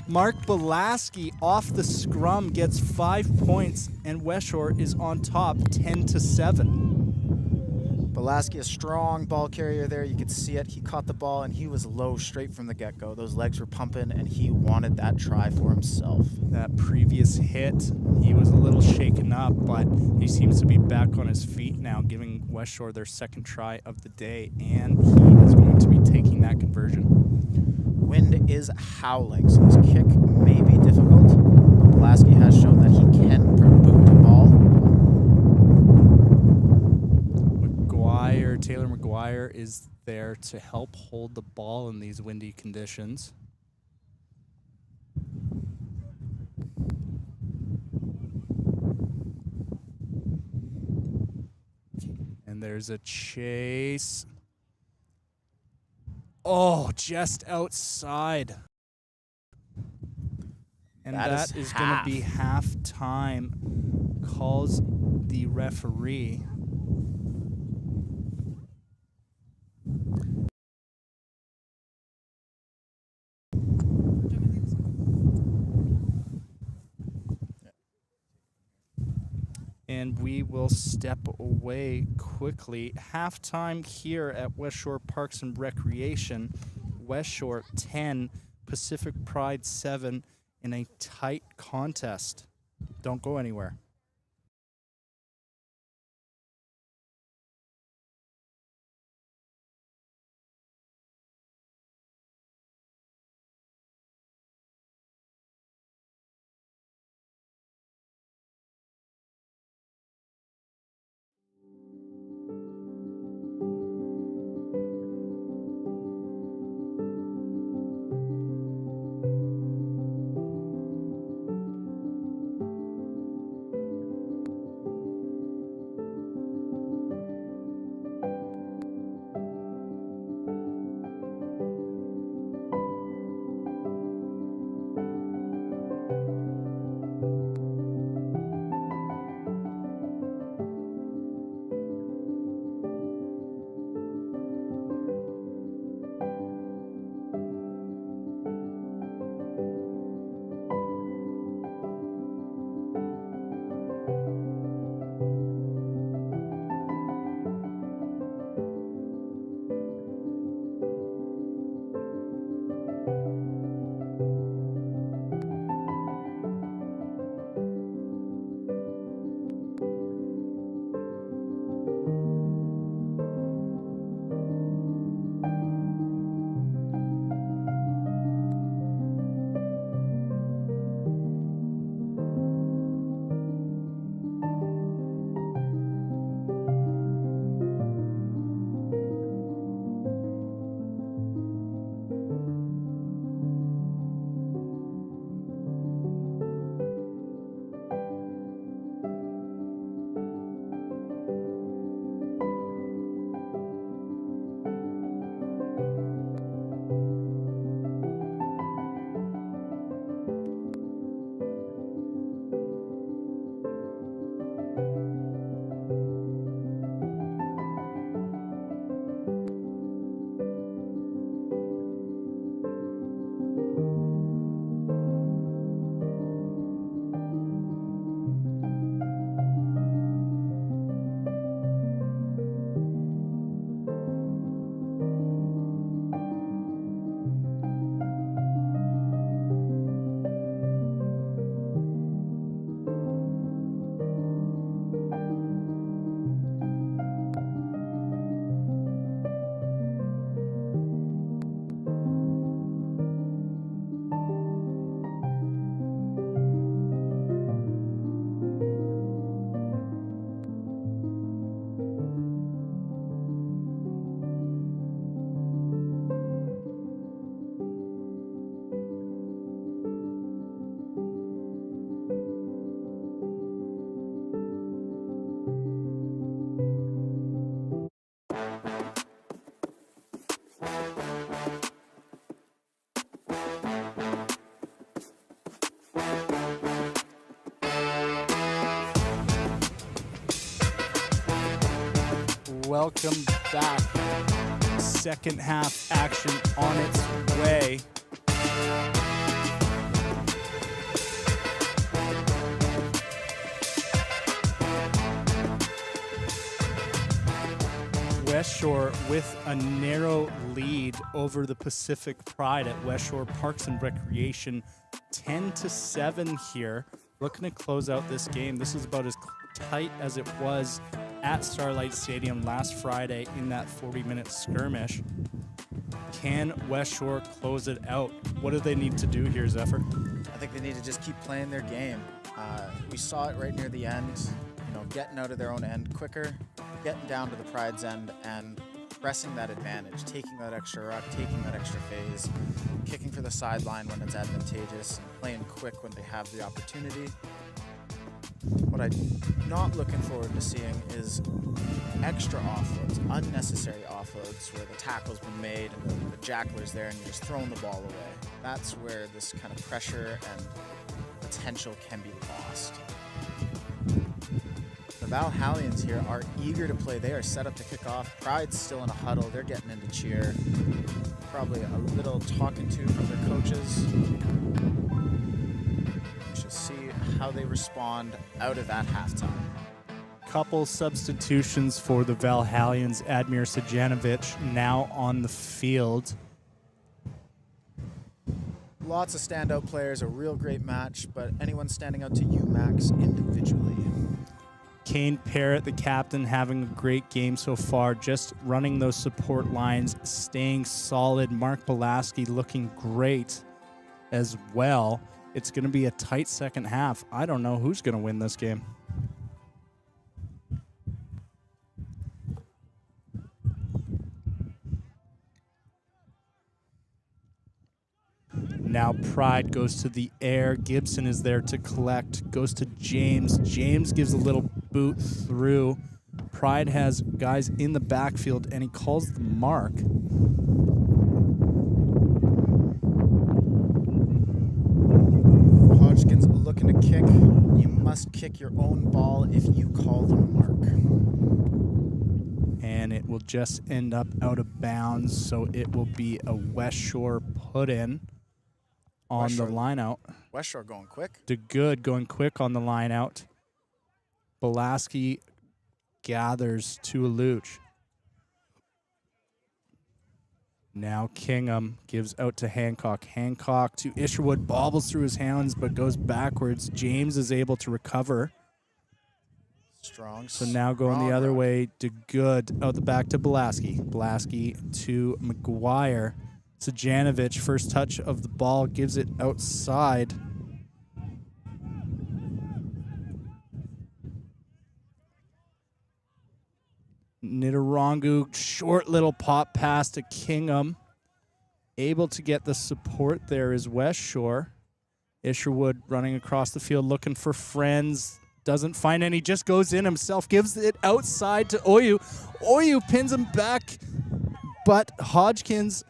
Speaker 1: Mark Balaski off the scrum gets 5 points, and Westshore is on top 10-7.
Speaker 2: Balaski, a strong ball carrier there. You could see it. He caught the ball, and he was low straight from the get-go. Those legs were pumping, and he wanted that try for himself.
Speaker 1: That previous hit, he was a little shaken up, but he seems to be back on his feet now, giving Westshore their second try of the day, and he is going to be taking that conversion.
Speaker 2: Wind is howling, so this kick may be difficult, but Balaski has shown that he can boot the ball.
Speaker 1: Taylor McGuire is there to help hold the ball in these windy conditions. And there's a chase. Oh, just outside. And that is going to be half-time, calls the referee. And we will step away quickly. Halftime here at Westshore Parks and Recreation. Westshore 10, Pacific Pride 7 in a tight contest. Don't go anywhere. welcome back. Second half action on its way. Westshore with a narrow lead over the Pacific Pride at Westshore Parks and Recreation, 10-7 here. Looking to close out this game. This is about as tight as it was at Starlight Stadium last Friday in that 40-minute skirmish. Can Westshore close it out? What do they need to do here, Zephyr?
Speaker 2: I think they need to just keep playing their game. We saw it right near the end, getting out of their own end quicker, getting down to the Pride's end and pressing that advantage, taking that extra ruck, taking that extra phase, kicking for the sideline when it's advantageous, and playing quick when they have the opportunity. What I'm not looking forward to seeing is extra offloads, unnecessary offloads where the tackle's been made and the jackler's there and you're just throwing the ball away. That's where this kind of pressure and potential can be lost. The Valhallians here are eager to play. They are set up to kick off. Pride's still in a huddle. They're getting into cheer. Probably a little talking to from their coaches. We shall see how they respond out of that halftime.
Speaker 1: Couple substitutions for the Valhallians. Admir Sajanovic now on the field.
Speaker 2: Lots of standout players, a real great match, but anyone standing out to you, Max, individually?
Speaker 1: Kane Parrott, the captain, having a great game so far, just running those support lines, staying solid. Mark Belaski looking great as well. It's going to be a tight second half. I don't know who's going to win this game. Now Pride goes to the air. Gibson is there to collect. Goes to James. James gives a little boot through. Pride has guys in the backfield, and he calls the mark.
Speaker 2: Hodgkins looking to kick. You must kick your own ball if you call the mark.
Speaker 1: And it will just end up out of bounds, so it will be a Westshore put-in on the line out.
Speaker 2: Westshore going quick.
Speaker 1: DeGood going quick on the line out. Belaski gathers to Aluch. Now Kingham gives out to Hancock. Hancock to Isherwood, bobbles through his hands but goes backwards. James is able to recover.
Speaker 2: Strong.
Speaker 1: So now going the other way, DeGood out the back to Belaski. Belaski to McGuire. Sajanovic, first touch of the ball, gives it outside. Nitarangu, short little pop pass to Kingham. Able to get the support there is Westshore. Isherwood running across the field looking for friends. Doesn't find any, just goes in himself, gives it outside to Oyu. Oyu pins him back, but Hodgkins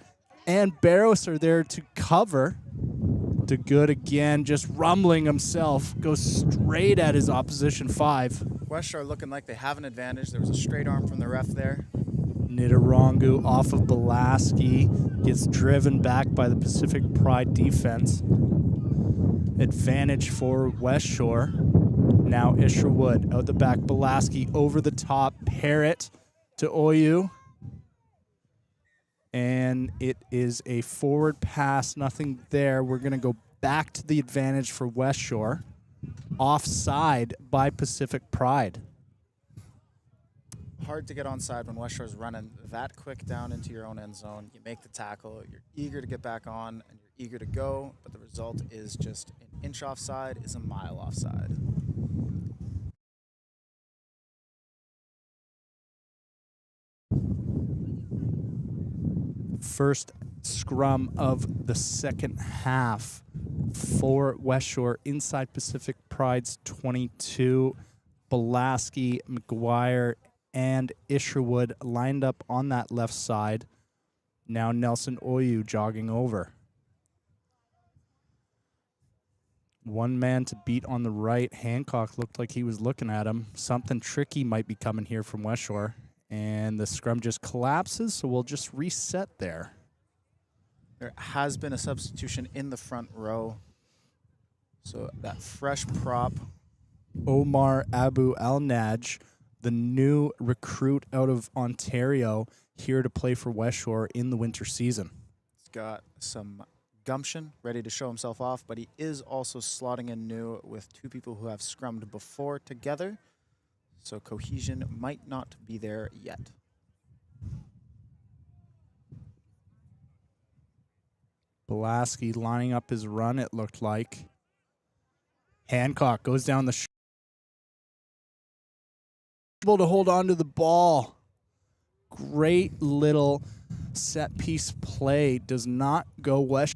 Speaker 1: and Barros are there to cover. DeGood again, just rumbling himself, goes straight at his opposition 5.
Speaker 2: Westshore looking like they have an advantage. There was a straight arm from the ref there.
Speaker 1: Nitarangu off of Belaski, gets driven back by the Pacific Pride defense. Advantage for Westshore. Now Isherwood out the back, Belaski over the top, Parrott to Oyu. And it is a forward pass, nothing there. We're going to go back to the advantage for Westshore. Offside by Pacific Pride.
Speaker 2: Hard to get onside when Westshore's running that quick down into your own end zone. You make the tackle, you're eager to get back on, and you're eager to go, but the result is just an inch offside is a mile offside.
Speaker 1: First scrum of the second half for Westshore inside Pacific Pride's 22. Belaski, McGuire, and Isherwood lined up on that left side. Now Nelson Oyu jogging over. One man to beat on the right. Hancock looked like he was looking at him. Something tricky might be coming here from Westshore. And the scrum just collapses, so we'll just reset there.
Speaker 2: There has been a substitution in the front row. So that fresh prop.
Speaker 1: Omar Abu Al-Naj, the new recruit out of Ontario, here to play for Westshore in the winter season.
Speaker 2: He's got some gumption, ready to show himself off, but he is also slotting in new with two people who have scrummed before together. So cohesion might not be there yet.
Speaker 1: Belaski lining up his run, it looked like. Hancock goes down the able to hold on to the ball. Great little set piece play. Does not go West.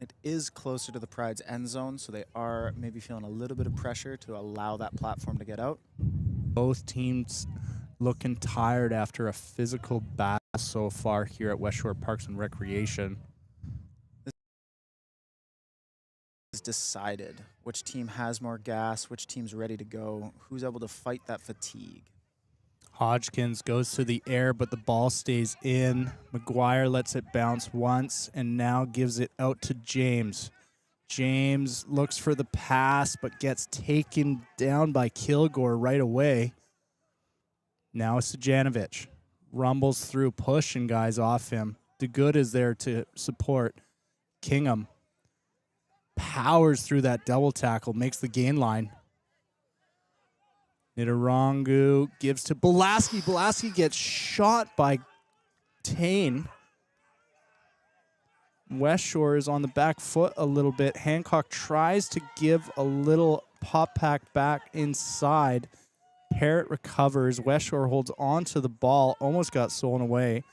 Speaker 2: It is closer to the Pride's end zone, so they are maybe feeling a little bit of pressure to allow that platform to get out.
Speaker 1: Both teams looking tired after a physical battle so far here at Westshore Parks and Recreation.
Speaker 2: This is decided which team has more gas, which team's ready to go, who's able to fight that fatigue.
Speaker 1: Hodgkins goes to the air, but the ball stays in. McGuire lets it bounce once and now gives it out to James. James looks for the pass, but gets taken down by Kilgore right away. Now Stojanovic rumbles through, pushing guys off him. DeGood is there to support. Kingham powers through that double tackle, makes the gain line. Nitarangu gives to Belaski. Belaski gets shot by Tane. Westshore is on the back foot a little bit. Hancock tries to give a little pop pack back inside. Parrott recovers. Westshore holds on to the ball. Almost got stolen away.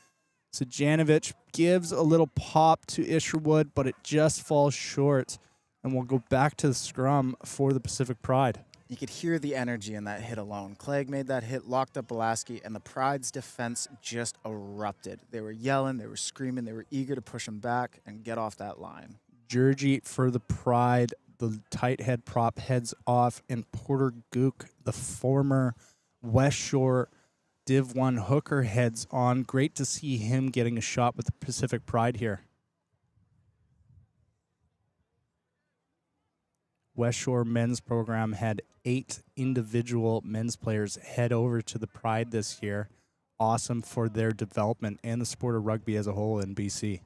Speaker 1: Stojanovic gives a little pop to Isherwood, but it just falls short. And we'll go back to the scrum for the Pacific Pride.
Speaker 2: You could hear the energy in that hit alone. Clegg made that hit, locked up Belaski, and the Pride's defense just erupted. They were yelling, they were screaming, they were eager to push him back and get off that line.
Speaker 1: Georgie for the Pride. The tight head prop heads off, and Porter Gook, the former Westshore Div 1 hooker, heads on. Great to see him getting a shot with the Pacific Pride here. Westshore men's program had 8 individual men's players head over to the Pride this year. Awesome for their development and the sport of rugby as a whole in BC.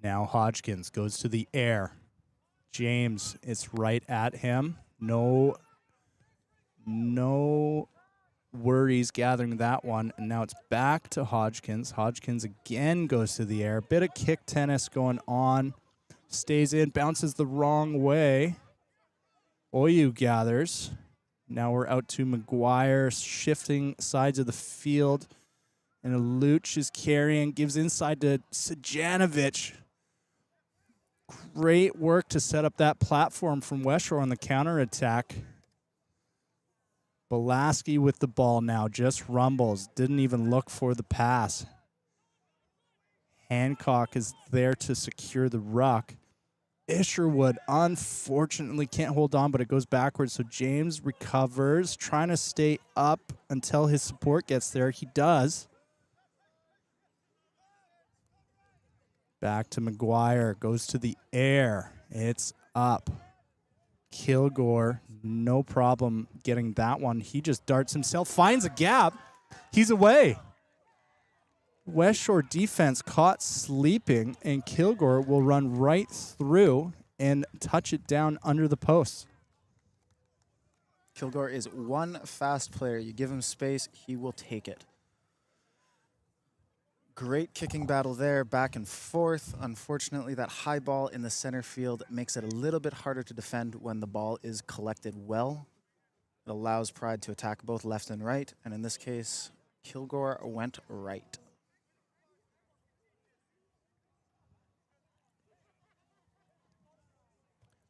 Speaker 1: Now Hodgkins goes to the air. James is right at him. No worries gathering that one. And now it's back to Hodgkins. Hodgkins again goes to the air. Bit of kick tennis going on. Stays in, bounces the wrong way. Oyu gathers. Now we're out to McGuire, shifting sides of the field. And Aluch is carrying, gives inside to Stojanovic. Great work to set up that platform from Westshore on the counterattack. Belaski with the ball now, just rumbles. Didn't even look for the pass. Hancock is there to secure the ruck. Isherwood, unfortunately, can't hold on, but it goes backwards. So James recovers, trying to stay up until his support gets there. He does. Back to McGuire, goes to the air. It's up. Kilgore, no problem getting that one. He just darts himself, finds a gap. He's away. Westshore defense caught sleeping, and Kilgore will run right through and touch it down under the post.
Speaker 2: Kilgore is one fast player. You give him space, he will take it. Great kicking battle there, back and forth. Unfortunately, that high ball in the center field makes it a little bit harder to defend when the ball is collected well. It allows Pride to attack both left and right, and in this case, Kilgore went right.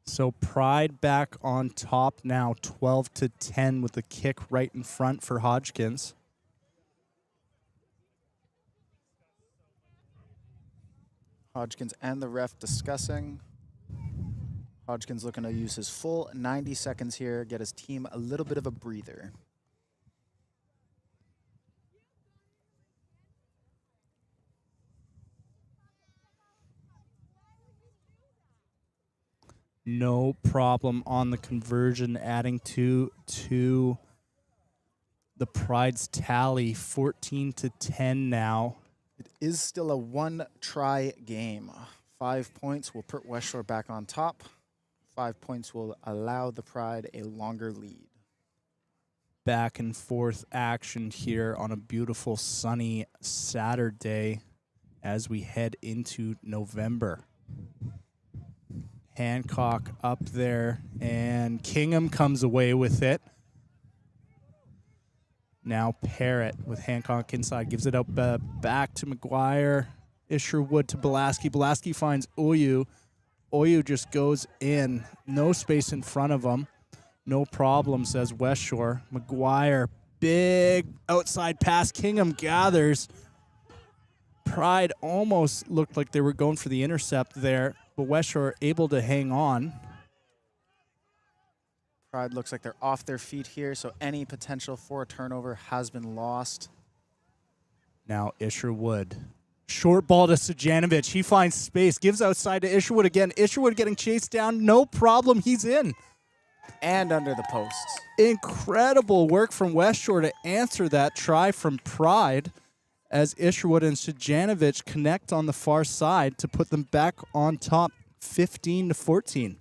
Speaker 1: So Pride back on top now, 12-10 with the kick right in front for Hodgkins.
Speaker 2: Hodgkins and the ref discussing. Hodgkins looking to use his full 90 seconds here, get his team a little bit of a breather.
Speaker 1: No problem on the conversion, adding to the Pride's tally, 14-10 now.
Speaker 2: It is still a one-try game. 5 points will put Westshore back on top. 5 points will allow the Pride a longer lead.
Speaker 1: Back and forth action here on a beautiful sunny Saturday as we head into November. Hancock up there, and Kingham comes away with it. Now Parrott with Hancock inside, gives it up back to McGuire. Isherwood to Belaski. Belaski finds Oyu. Oyu just goes in. No space in front of him. No problem, says Westshore. McGuire, big outside pass. Kingham gathers. Pride almost looked like they were going for the intercept there, but Westshore able to hang on.
Speaker 2: Pride looks like they're off their feet here, so any potential for a turnover has been lost.
Speaker 1: Now Isherwood. Short ball to Sujanovic. He finds space, gives outside to Isherwood again. Isherwood getting chased down. No problem. He's in.
Speaker 2: And under the posts.
Speaker 1: Incredible work from Westshore to answer that try from Pride as Isherwood and Sujanovic connect on the far side to put them back on top 15-14.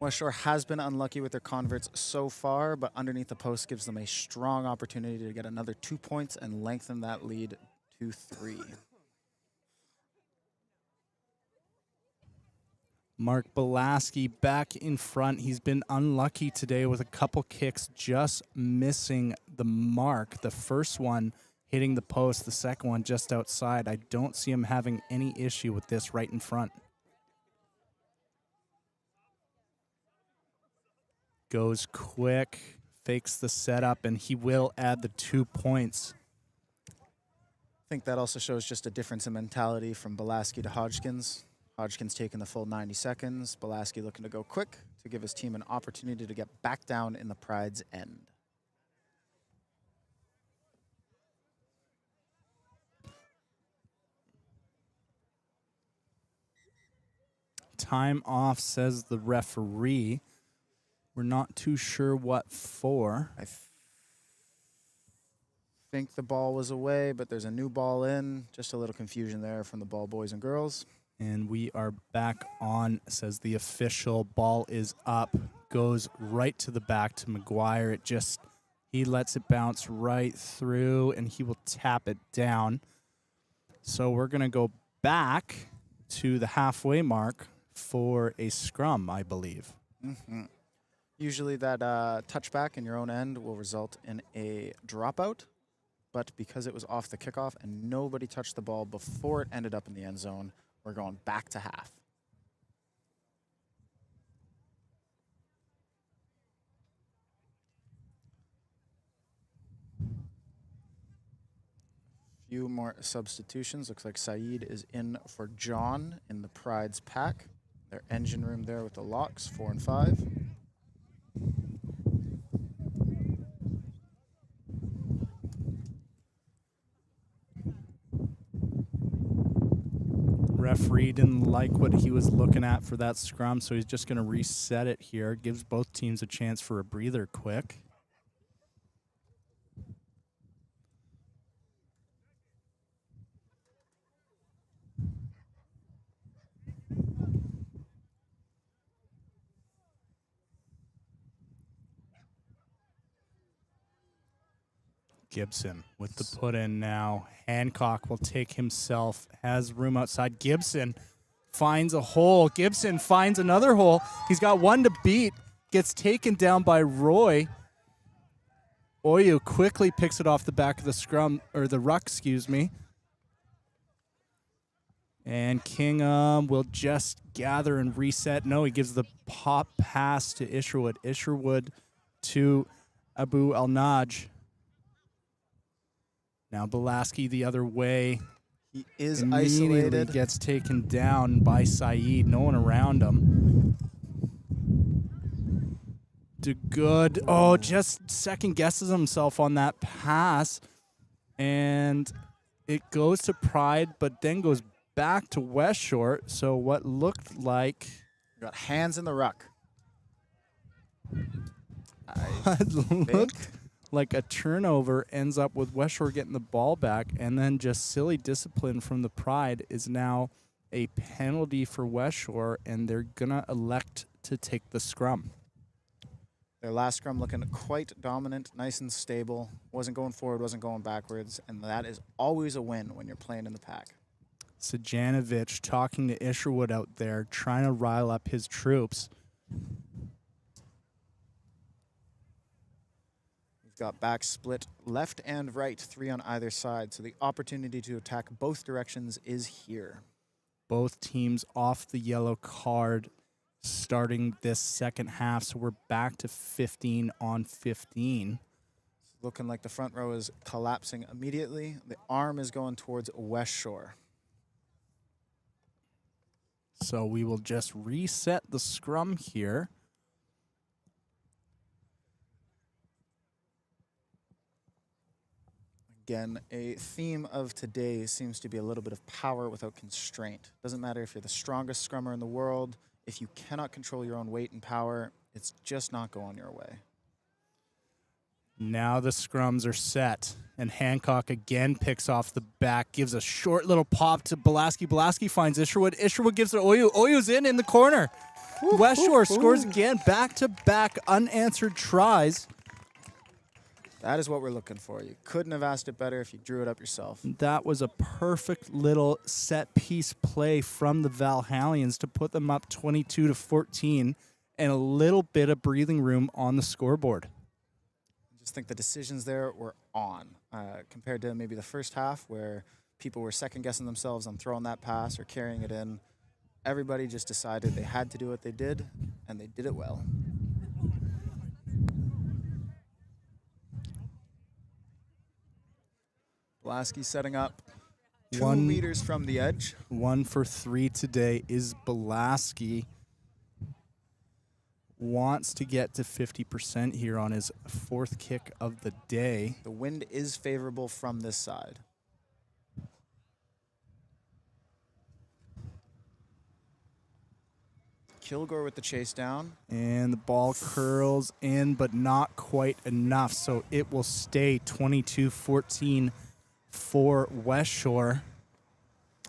Speaker 2: Westshore has been unlucky with their converts so far, but underneath the post gives them a strong opportunity to get another 2 points and lengthen that lead to 3.
Speaker 1: Mark Belaski back in front. He's been unlucky today with a couple kicks just missing the mark. The first one hitting the post, the second one just outside. I don't see him having any issue with this right in front. Goes quick, fakes the setup, and he will add the 2 points.
Speaker 2: I think that also shows just a difference in mentality from Belaski to Hodgkins. Hodgkins taking the full 90 seconds. Belaski looking to go quick to give his team an opportunity to get back down in the Pride's end.
Speaker 1: Time off, says the referee. We're not too sure what for.
Speaker 2: I think the ball was away, but there's a new ball in. Just a little confusion there from the ball boys and girls.
Speaker 1: And we are back on, says the official. Ball is up, goes right to the back to McGuire. He lets it bounce right through, and he will tap it down. So we're going to go back to the halfway mark for a scrum, I believe.
Speaker 2: Mm-hmm. Usually that touchback in your own end will result in a dropout, but because it was off the kickoff and nobody touched the ball before it ended up in the end zone, we're going back to half. Few more substitutions. Looks like Saeed is in for John in the Pride's pack. Their engine room there with the locks, 4 and 5.
Speaker 1: Referee didn't like what he was looking at for that scrum, so he's just going to reset it here. Gives both teams a chance for a breather quick. Gibson with the put in now. Hancock will take himself, has room outside. Gibson finds a hole. Gibson finds another hole. He's got one to beat. Gets taken down by Roy. Oyu quickly picks it off the back of the scrum, or the ruck, excuse me. And Kingham will just gather and reset. No, he gives the pop pass to Isherwood. Isherwood to Abu Al-Naj. Now Belaski the other way.
Speaker 2: He is
Speaker 1: Immediately
Speaker 2: isolated.
Speaker 1: gets taken down by Saeed. No one around him. Do good. Oh, just second guesses himself on that pass. And it goes to Pride, but then goes back to Westshore. So what looked like...
Speaker 2: Got hands in the ruck.
Speaker 1: looked like a turnover ends up with Westshore getting the ball back, and then just silly discipline from the Pride is now a penalty for Westshore, and they're going to elect to take the scrum.
Speaker 2: Their last scrum looking quite dominant, nice and stable. Wasn't going forward, wasn't going backwards, and that is always a win when you're playing in the pack.
Speaker 1: Sajanovic talking to Isherwood out there, trying to rile up his troops.
Speaker 2: We've got back split left and right, 3 on either side, so the opportunity to attack both directions is here.
Speaker 1: Both teams off the yellow card starting this second half, so we're back to 15 on 15.
Speaker 2: Looking like the front row is collapsing immediately. The arm is going towards Westshore.
Speaker 1: So we will just reset the scrum here.
Speaker 2: Again, a theme of today seems to be a little bit of power without constraint. Doesn't matter if you're the strongest scrummer in the world. If you cannot control your own weight and power, it's just not going your way.
Speaker 1: Now the scrums are set, and Hancock again picks off the back, gives a short little pop to Belaski. Belaski finds Isherwood. Isherwood gives it to Oyu. Oyu's in the corner. Westshore scores again, back-to-back unanswered tries.
Speaker 2: That is what we're looking for. You couldn't have asked it better if you drew it up yourself.
Speaker 1: That was a perfect little set-piece play from the Valhallians to put them up 22-14 and a little bit of breathing room on the scoreboard.
Speaker 2: I just think the decisions there were on compared to maybe the first half where people were second-guessing themselves on throwing that pass or carrying it in. Everybody just decided they had to do what they did, and they did it well. Belaski setting up 2 meters from the edge.
Speaker 1: 1 for 3 today is Belaski. Wants to get to 50% here on his 4th kick of the day.
Speaker 2: The wind is favorable from this side. Kilgore with the chase down.
Speaker 1: And the ball curls in, but not quite enough. So it will stay 22-14 for Westshore.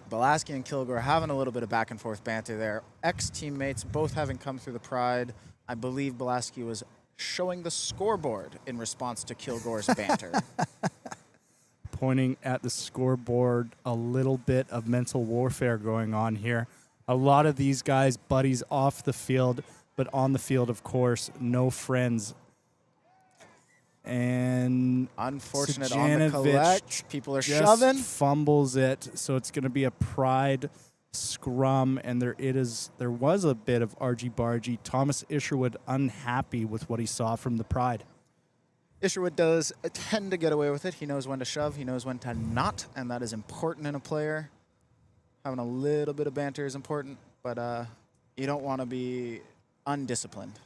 Speaker 2: Belaski and Kilgore having a little bit of back and forth banter there. Ex-teammates, both having come through the Pride. I believe Belaski was showing the scoreboard in response to Kilgore's banter.
Speaker 1: Pointing at the scoreboard, a little bit of mental warfare going on here. A lot of these guys, buddies off the field, but on the field, of course, no friends. And
Speaker 2: unfortunate on the collect. People are
Speaker 1: just
Speaker 2: shoving.
Speaker 1: Fumbles it, so it's going to be a Pride scrum, and there was a bit of argy-bargy. Thomas Isherwood unhappy with what he saw from the Pride.
Speaker 2: Isherwood does tend to get away with it. He knows when to shove. He knows when to not, and that is important in a player. Having a little bit of banter is important, but you don't want to be undisciplined.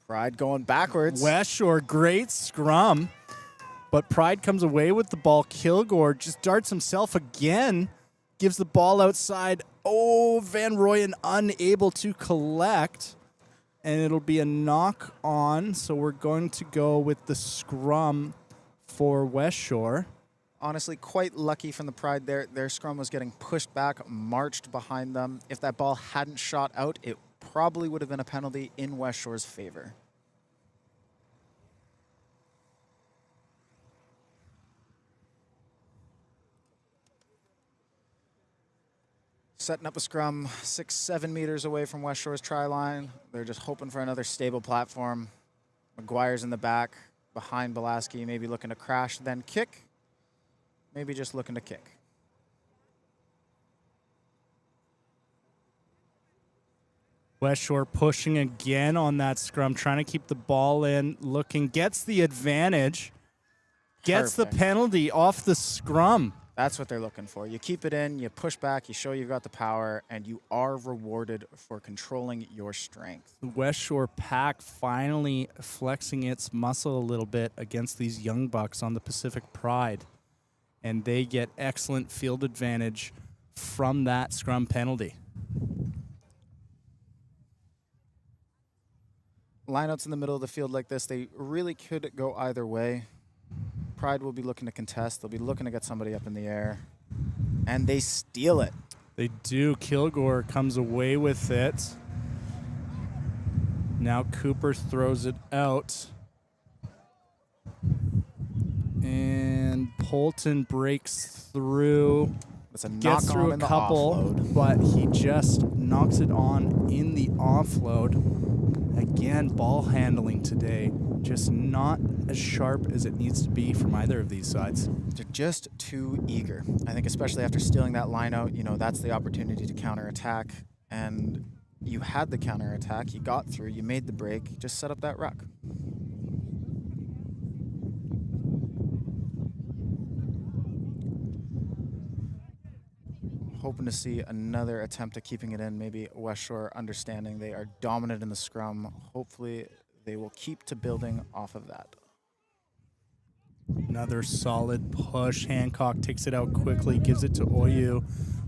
Speaker 2: Pride going backwards.
Speaker 1: Westshore, great scrum, but Pride comes away with the ball. Kilgore just darts himself again, gives the ball outside. Oh, Van Rooyen unable to collect. And it'll be a knock on, so we're going to go with the scrum for Westshore.
Speaker 2: Honestly, quite lucky from the Pride there. Their scrum was getting pushed back, marched behind them. If that ball hadn't shot out, it probably would have been a penalty in Westshore's favor. Setting up a scrum 6-7 meters away from Westshore's try line. They're just hoping for another stable platform. McGuire's in the back behind Belaski, maybe looking to crash, then kick. Maybe just looking to kick.
Speaker 1: Westshore pushing again on that scrum, trying to keep the ball in, looking, gets the advantage, gets
Speaker 2: Perfect.
Speaker 1: the penalty off the scrum.
Speaker 2: That's what they're looking for. You keep it in, you push back, you show you've got the power, and you are rewarded for controlling your strength.
Speaker 1: The Westshore pack finally flexing its muscle a little bit against these young bucks on the Pacific Pride. And they get excellent field advantage from that scrum penalty.
Speaker 2: Lineouts in the middle of the field like this, they really could go either way. Pride will be looking to contest. They'll be looking to get somebody up in the air. And they steal it.
Speaker 1: They do. Kilgore comes away with it. Now Cooper throws it out. And Polton breaks through.
Speaker 2: It's a
Speaker 1: Gets
Speaker 2: knock
Speaker 1: through
Speaker 2: on
Speaker 1: a
Speaker 2: in the
Speaker 1: couple,
Speaker 2: offload.
Speaker 1: but he just knocks it on in the offload. Again, ball handling today, just not as sharp as it needs to be from either of these sides.
Speaker 2: They're just too eager. I think especially after stealing that line out, you know, that's the opportunity to counterattack. And you had the counterattack, you got through, you made the break, just set up that ruck. Hoping to see another attempt at keeping it in. Maybe Westshore understanding they are dominant in the scrum. Hopefully they will keep to building off of that.
Speaker 1: Another solid push. Hancock takes it out quickly, gives it to Oyu.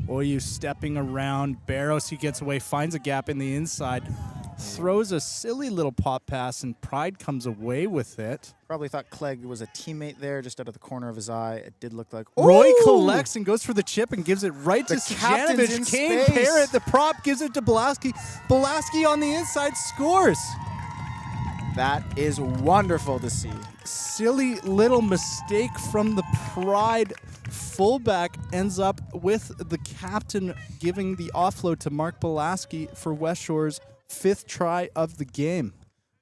Speaker 1: Oyu stepping around. Barros, he gets away, finds a gap in the inside, throws a silly little pop pass, and Pride comes away with it.
Speaker 2: Probably thought Clegg was a teammate there just out of the corner of his eye. It did look like...
Speaker 1: Roy
Speaker 2: Ooh!
Speaker 1: collects and goes for the chip and gives it right to
Speaker 2: captain's in
Speaker 1: Stjanovic. Kane
Speaker 2: space.
Speaker 1: Parrott, the prop, gives it to Belaski. Belaski on the inside scores.
Speaker 2: That is wonderful to see.
Speaker 1: Silly little mistake from the Pride fullback ends up with the captain giving the offload to Mark Belaski for Westshore's 5th try of the game.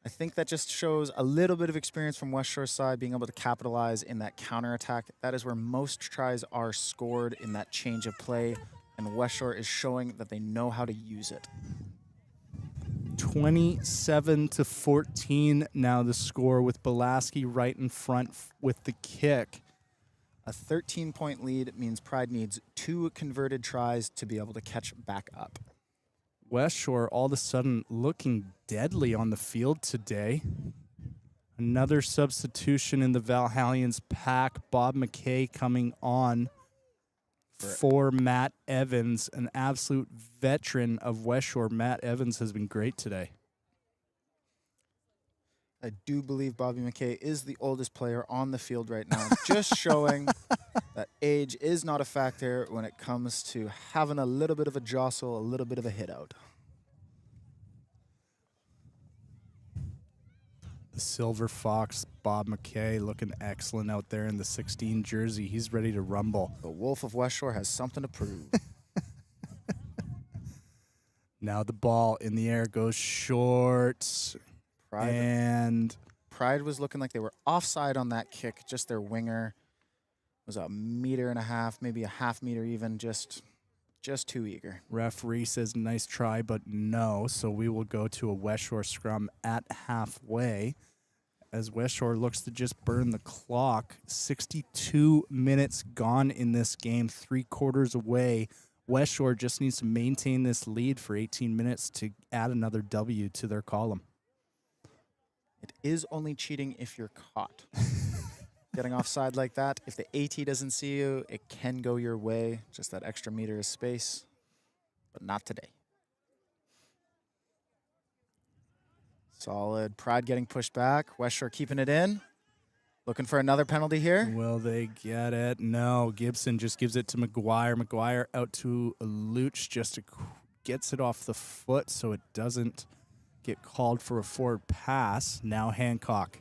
Speaker 2: I think that just shows a little bit of experience from Westshore's side, being able to capitalize in that counterattack. That is where most tries are scored, in that change of play, and Westshore is showing that they know how to use it.
Speaker 1: 27-14 now the score, with Belaski right in front with the kick.
Speaker 2: A 13-point lead means Pride needs 2 converted tries to be able to catch back up.
Speaker 1: Westshore all of a sudden looking deadly on the field today. Another substitution in the Valhallians pack. Bob McKay coming on for Matt Evans, an absolute veteran of Westshore. Matt Evans has been great today.
Speaker 2: I do believe Bobby McKay is the oldest player on the field right now, just showing that age is not a factor when it comes to having a little bit of a jostle, a little bit of a hit out.
Speaker 1: The Silver Fox, Bob McKay, looking excellent out there in the 16 jersey. He's ready to rumble.
Speaker 2: The Wolf of Westshore has something to prove.
Speaker 1: Now the ball in the air goes short.
Speaker 2: Pride was looking like they were offside on that kick. Just their winger was 1.5 meters, maybe a half meter even, just too eager.
Speaker 1: Referee says nice try, but no. So we will go to a Westshore scrum at halfway, as Westshore looks to just burn the clock. 62 minutes gone in this game, 3/4 away. Westshore just needs to maintain this lead for 18 minutes to add another W to their column.
Speaker 2: It is only cheating if you're caught. Getting offside like that, if the AT doesn't see you, it can go your way. Just that extra meter of space, but not today. Solid. Pride getting pushed back. Westshore keeping it in. Looking for another penalty here.
Speaker 1: Will they get it? No. Gibson just gives it to McGuire. McGuire out to Luch, just gets it off the foot so it doesn't get called for a forward pass. Now Hancock.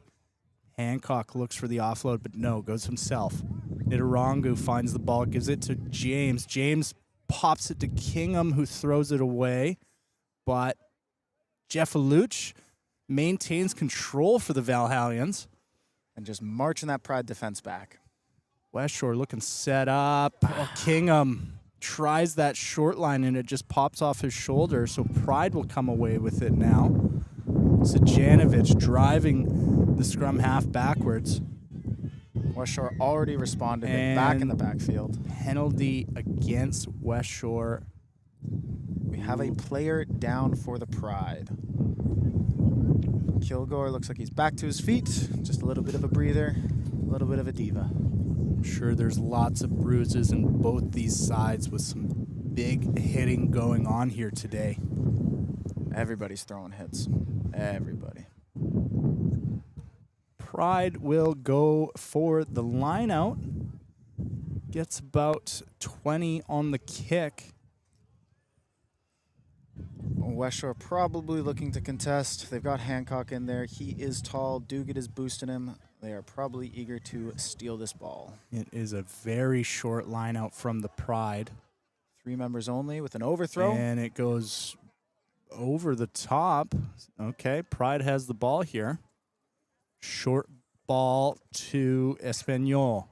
Speaker 1: Hancock looks for the offload, but no, goes himself. Itarangu finds the ball, gives it to James. James pops it to Kingham, who throws it away. But Jeff Luch maintains control for the Valhallians.
Speaker 2: And just marching that Pride defense back.
Speaker 1: Westshore looking set up. Oh, Kingham tries that short line and it just pops off his shoulder, so Pride will come away with it now. Sajanovic driving the scrum half backwards.
Speaker 2: Westshore already responded back in the backfield.
Speaker 1: Penalty against Westshore.
Speaker 2: We have a player down for the Pride. Kilgore looks like he's back to his feet. Just a little bit of a breather, a little bit of a diva.
Speaker 1: I'm sure there's lots of bruises in both these sides with some big hitting going on here today.
Speaker 2: Everybody's throwing hits. Everybody.
Speaker 1: Pride will go for the line out. Gets about 20 on the kick.
Speaker 2: Westshore probably looking to contest. They've got Hancock in there. He is tall. Duguid is boosting him. They are probably eager to steal this ball.
Speaker 1: It is a very short line out from the Pride.
Speaker 2: 3 members only with an overthrow.
Speaker 1: And it goes over the top. Okay, Pride has the ball here. Short ball to Espanol.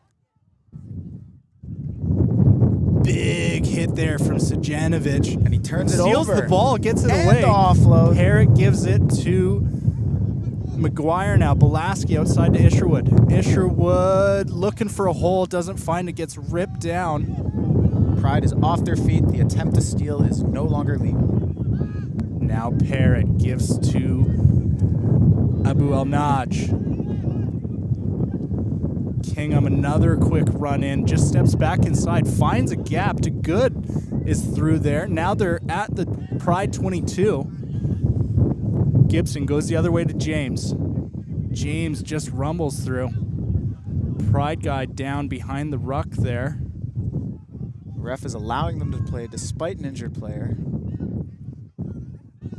Speaker 1: Big hit there from Sajanovic.
Speaker 2: And he turns it
Speaker 1: Steals
Speaker 2: over.
Speaker 1: the ball, gets it
Speaker 2: and
Speaker 1: away.
Speaker 2: Offload.
Speaker 1: Parrott gives it to McGuire now. Belaski outside to Isherwood. Isherwood looking for a hole, doesn't find it, gets ripped down.
Speaker 2: Pride is off their feet. The attempt to steal is no longer legal.
Speaker 1: Now Parrott gives to Abu El-Naj. Kingham, another quick run in, just steps back inside, finds a gap to Good, is through there. Now they're at the Pride 22. Gibson goes the other way to James. James just rumbles through. Pride guy down behind the ruck there.
Speaker 2: Ref is allowing them to play despite an injured player.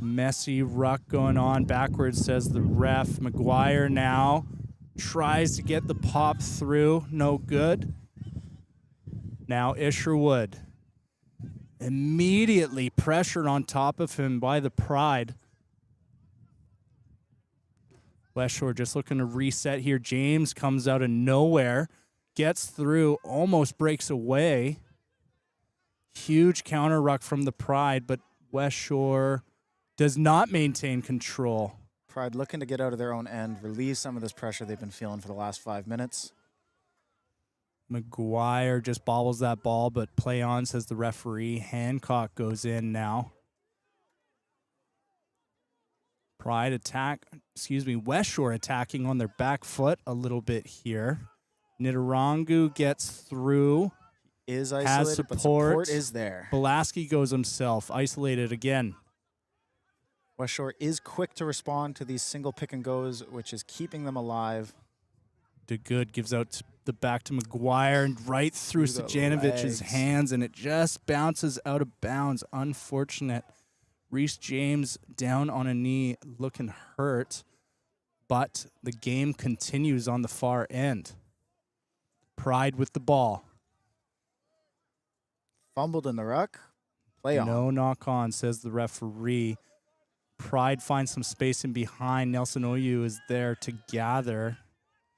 Speaker 1: Messy ruck going on backwards, says the ref. McGuire now tries to get the pop through, no good. Now Isherwood. Immediately pressured on top of him by the Pride. Westshore just looking to reset here. James comes out of nowhere, gets through, almost breaks away. Huge counter ruck from the Pride, but Westshore does not maintain control.
Speaker 2: Pride looking to get out of their own end, relieve some of this pressure they've been feeling for the last 5 minutes.
Speaker 1: McGuire just bobbles that ball, but play on, says the referee. Hancock goes in now. Westshore attacking on their back foot a little bit here. Nitarangu gets through.
Speaker 2: Is isolated,
Speaker 1: has
Speaker 2: but support is there.
Speaker 1: Belaski goes himself, isolated again.
Speaker 2: Westshore is quick to respond to these single pick and goes, which is keeping them alive.
Speaker 1: DeGood gives out the back to McGuire and right through Stajanovic's hands, and it just bounces out of bounds. Unfortunate. Reese James down on a knee, looking hurt, but the game continues on the far end. Pride with the ball.
Speaker 2: Fumbled in the ruck. Play on.
Speaker 1: No knock on, says the referee. Pride finds some space in behind. Nelson Oyu is there to gather.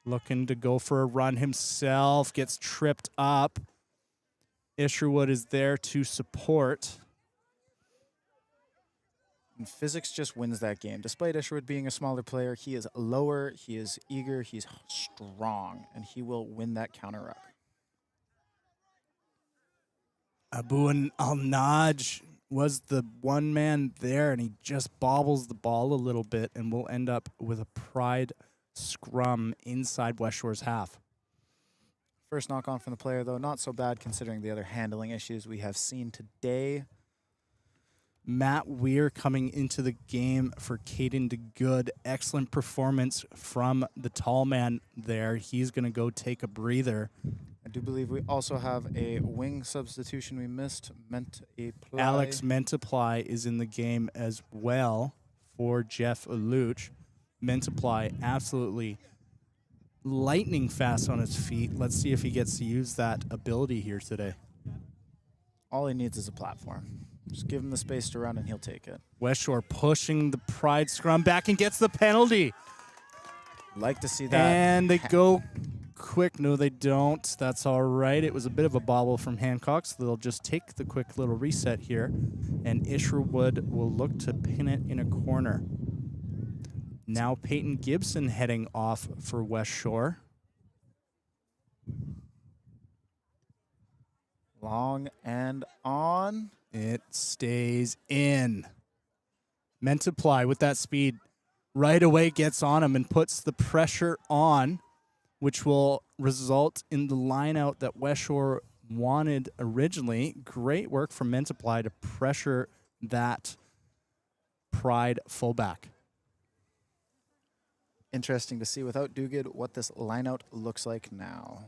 Speaker 1: Looking to go for a run himself. Gets tripped up. Isherwood is there to support.
Speaker 2: And physics just wins that game. Despite Isherwood being a smaller player, he is lower, he is eager, he's strong, and he will win that counter ruck.
Speaker 1: Abu El-Naj was the one man there, and he just bobbles the ball a little bit, and we'll end up with a Pride scrum inside Westshore's half.
Speaker 2: First knock on from the player, though, not so bad considering the other handling issues we have seen today.
Speaker 1: Matt Weir coming into the game for Caden DeGood. Excellent performance from the tall man there. He's going to go take a breather.
Speaker 2: I do believe we also have a wing substitution we missed.
Speaker 1: Alex Mentaply is in the game as well for Jeff Aluch. Mentaply absolutely lightning fast on his feet. Let's see if he gets to use that ability here today.
Speaker 2: All he needs is a platform. Just give him the space to run and he'll take it.
Speaker 1: Westshore pushing the Pride scrum back and gets the penalty.
Speaker 2: Like to see that.
Speaker 1: And they go quick. No, they don't. That's all right. It was a bit of a bobble from Hancock, so they'll just take the quick little reset here. And Isherwood will look to pin it in a corner. Now Peyton Gibson heading off for Westshore.
Speaker 2: Long and on.
Speaker 1: It stays in. Mentiply with that speed right away gets on him and puts the pressure on, which will result in the line out that Westshore wanted originally. Great work from Mentiply to pressure that Pride fullback.
Speaker 2: Interesting to see without Duguid what this lineout looks like now.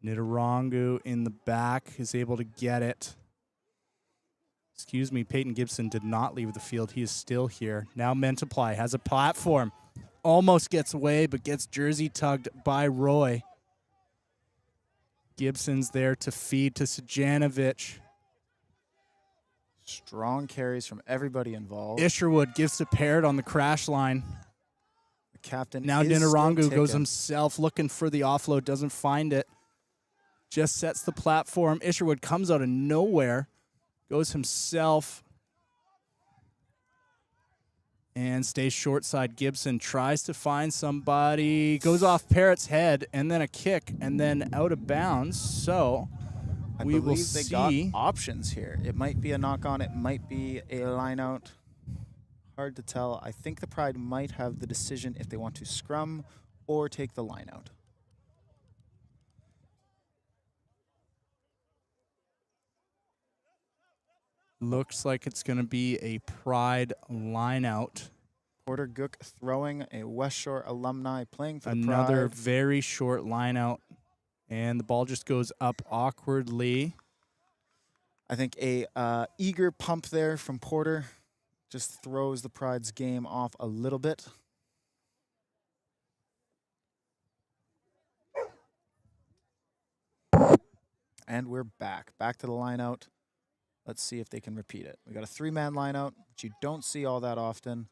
Speaker 1: Nitarangu in the back is able to get it. Excuse me, Peyton Gibson did not leave the field. He is still here. Now Mentiply has a platform. Almost gets away, but gets jersey tugged by Roy. Gibson's there to feed to Sujanovic.
Speaker 2: Strong carries from everybody involved.
Speaker 1: Isherwood gives to Parrott on the crash line.
Speaker 2: The captain
Speaker 1: now
Speaker 2: is
Speaker 1: Nitarangu goes
Speaker 2: ticking.
Speaker 1: himself looking for the offload, doesn't find it. Just sets the platform. Isherwood comes out of nowhere, goes himself, and stays short side. Gibson tries to find somebody, goes off Parrott's head, and then a kick, and then out of bounds. So we will
Speaker 2: believe they got options here. It might be a knock-on. It might be a line-out. Hard to tell. I think the Pride might have the decision if they want to scrum or take the line-out.
Speaker 1: Looks like it's going to be a Pride line-out.
Speaker 2: Porter Gook throwing, a Westshore alumni playing for the Pride.
Speaker 1: Another very short line-out, and the ball just goes up awkwardly.
Speaker 2: I think a eager pump there from Porter just throws the Pride's game off a little bit. And we're back to the line-out. Let's see if they can repeat it. We got a three-man line-out, which you don't see all that often.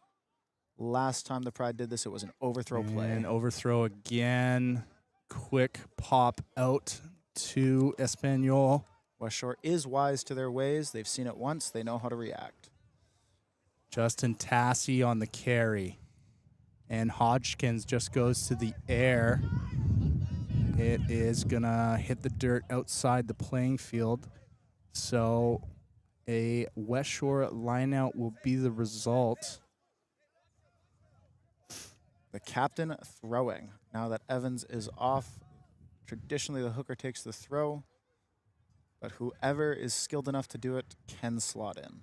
Speaker 2: Last time the Pride did this, it was an overthrow play.
Speaker 1: And overthrow again. Quick pop out to Espanol.
Speaker 2: Westshore is wise to their ways. They've seen it once. They know how to react.
Speaker 1: Justin Tassi on the carry. And Hodgkins just goes to the air. It is going to hit the dirt outside the playing field. So a Westshore lineout will be the result.
Speaker 2: The captain throwing. Now that Evans is off, traditionally the hooker takes the throw, but whoever is skilled enough to do it can slot in.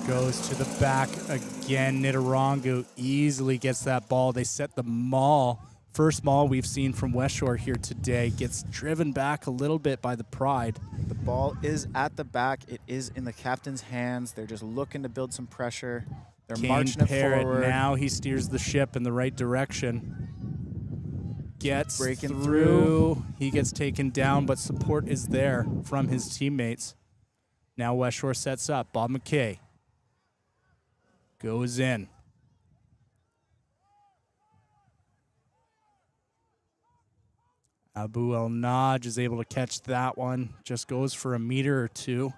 Speaker 1: Goes to the back again. Nitarangu easily gets that ball. They set the maul. First maul we've seen from Westshore here today. Gets driven back a little bit by the Pride.
Speaker 2: The ball is at the back. It is in the captain's hands. They're just looking to build some pressure. They're marching it forward.
Speaker 1: Now he steers the ship in the right direction. Gets
Speaker 2: breaking
Speaker 1: through. He gets taken down, but support is there from his teammates. Now Westshore sets up. Bob McKay goes in. Abu El Naj is able to catch that one. Just goes for a meter or two.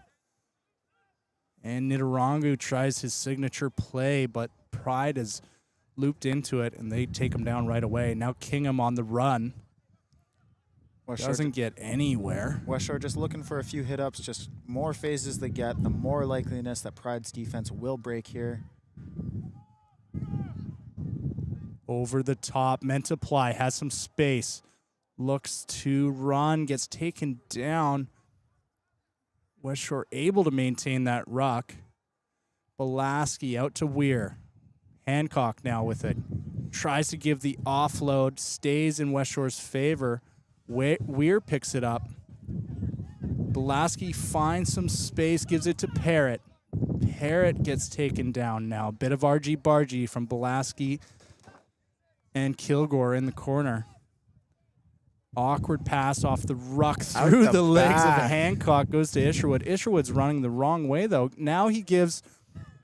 Speaker 1: And Nitarangu tries his signature play, but Pride is looped into it, and they take him down right away. Now Kingham on the run. Doesn't get anywhere.
Speaker 2: Westshore just looking for a few hit-ups. Just more phases they get, the more likeliness that Pride's defense will break here.
Speaker 1: Over the top. Mentiply has some space. Looks to run, gets taken down. Westshore able to maintain that ruck. Belaski out to Weir. Hancock now with it. Tries to give the offload. Stays in Westshore's favor. Weir picks it up. Belaski finds some space, gives it to Parrott. Parrott gets taken down now. Bit of argy-bargy from Belaski and Kilgore in the corner. Awkward pass off the ruck through the legs of Hancock. Goes to Isherwood. Isherwood's running the wrong way, though. Now he gives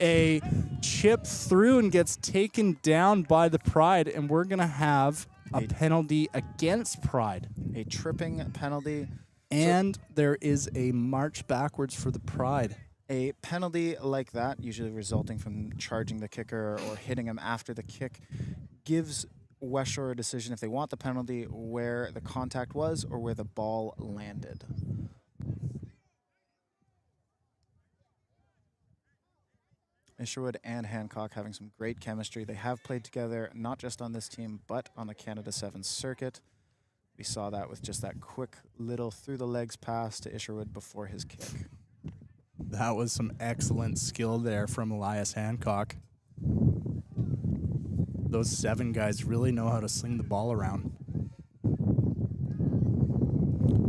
Speaker 1: a chip through and gets taken down by the Pride, and we're going to have a penalty against Pride.
Speaker 2: A tripping penalty.
Speaker 1: And there is a march backwards for the Pride.
Speaker 2: A penalty like that, usually resulting from charging the kicker or hitting him after the kick, gives Westshore a decision if they want the penalty where the contact was or where the ball landed. Isherwood and Hancock having some great chemistry. They have played together not just on this team, but on the Canada Sevens circuit. We saw that with just that quick little through the legs pass to Isherwood before his kick.
Speaker 1: That was some excellent skill there from Elias Hancock. Those 7 guys really know how to sling the ball around.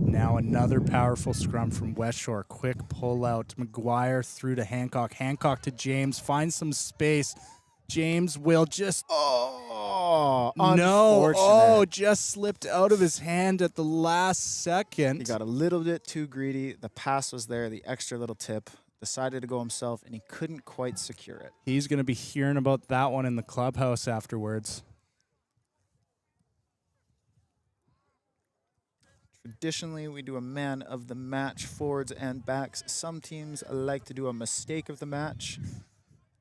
Speaker 1: Now another powerful scrum from Westshore. Quick pull out. McGuire through to Hancock. Hancock to James. Finds some space. James will just... just slipped out of his hand at the last second.
Speaker 2: He got a little bit too greedy. The pass was there, the extra little tip. Decided to go himself, and he couldn't quite secure it.
Speaker 1: He's going to be hearing about that one in the clubhouse afterwards.
Speaker 2: Traditionally, we do a man of the match, forwards and backs. Some teams like to do a mistake of the match.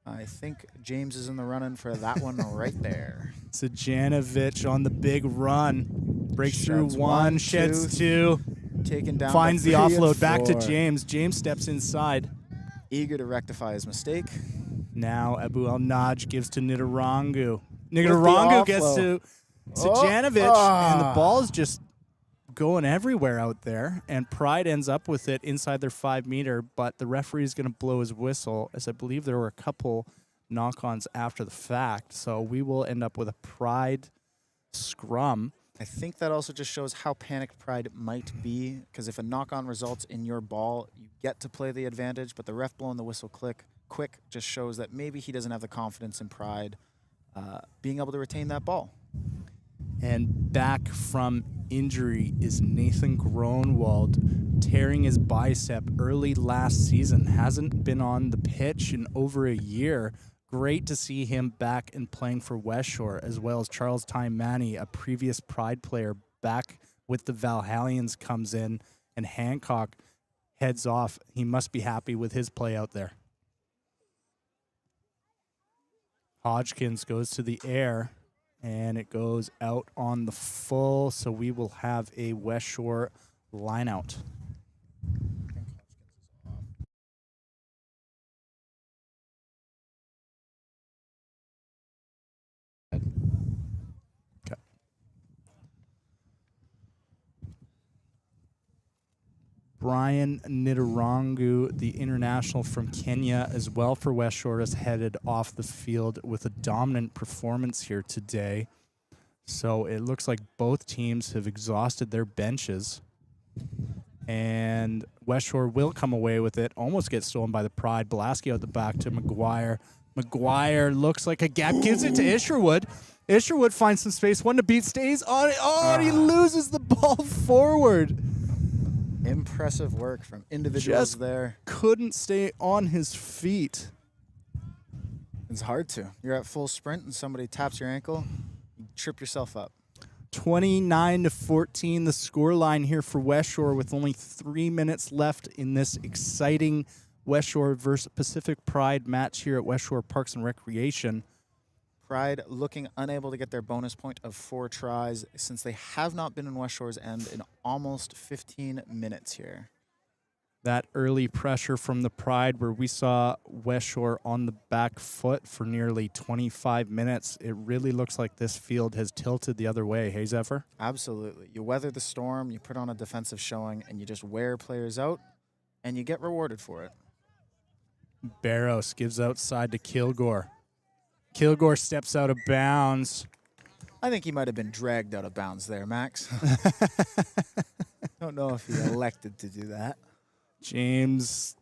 Speaker 2: I think James is in the running for that one right there.
Speaker 1: Sajanovic on the big run. Breaks through one, sheds 2.
Speaker 2: Taken down.
Speaker 1: Finds the offload back to James. James steps inside.
Speaker 2: Eager to rectify his mistake.
Speaker 1: Now Abu El-Naj gives to Nidarangu. Nidarangu gets to Sajanovic, and the ball is just going everywhere out there, and Pride ends up with it inside their 5-meter, but the referee is going to blow his whistle, as I believe there were a couple knock-ons after the fact, so we will end up with a Pride scrum.
Speaker 2: I think that also just shows how panicked Pride might be, because if a knock-on results in your ball, you get to play the advantage, but the ref blowing the whistle quick just shows that maybe he doesn't have the confidence in Pride being able to retain that ball.
Speaker 1: And back from injury is Nathan Gronwald, tearing his bicep early last season. Hasn't been on the pitch in over a year. Great to see him back and playing for Westshore, as well as Charles Taimani, a previous Pride player, back with the Valhallians, comes in, and Hancock heads off. He must be happy with his play out there. Hodgkins goes to the air, and it goes out on the full, so we will have a Westshore lineout. Okay. Brian Nidarangu, the international from Kenya, as well for Westshore, has headed off the field with a dominant performance here today. So it looks like both teams have exhausted their benches. And Westshore will come away with it. Almost gets stolen by the Pride. Blasky out the back to McGuire. McGuire looks like a gap. Gives it to Isherwood. Isherwood finds some space. One to beat. Stays on it. Oh, and he loses the ball forward.
Speaker 2: Impressive work from individuals there.
Speaker 1: Couldn't stay on his feet.
Speaker 2: It's hard to. You're at full sprint and somebody taps your ankle, you trip yourself up.
Speaker 1: 29-14, the scoreline here for Westshore with only 3 minutes left in this exciting Westshore versus Pacific Pride match here at Westshore Parks and Recreation.
Speaker 2: Pride looking unable to get their bonus point of 4 tries since they have not been in Westshore's end in almost 15 minutes here.
Speaker 1: That early pressure from the Pride where we saw Westshore on the back foot for nearly 25 minutes. It really looks like this field has tilted the other way. Hey, Zephyr?
Speaker 2: Absolutely. You weather the storm, you put on a defensive showing, and you just wear players out, and you get rewarded for it.
Speaker 1: Barros gives outside to Kilgore. Kilgore steps out of bounds.
Speaker 2: I think he might have been dragged out of bounds there, Max. Don't know if he elected to do that.
Speaker 1: James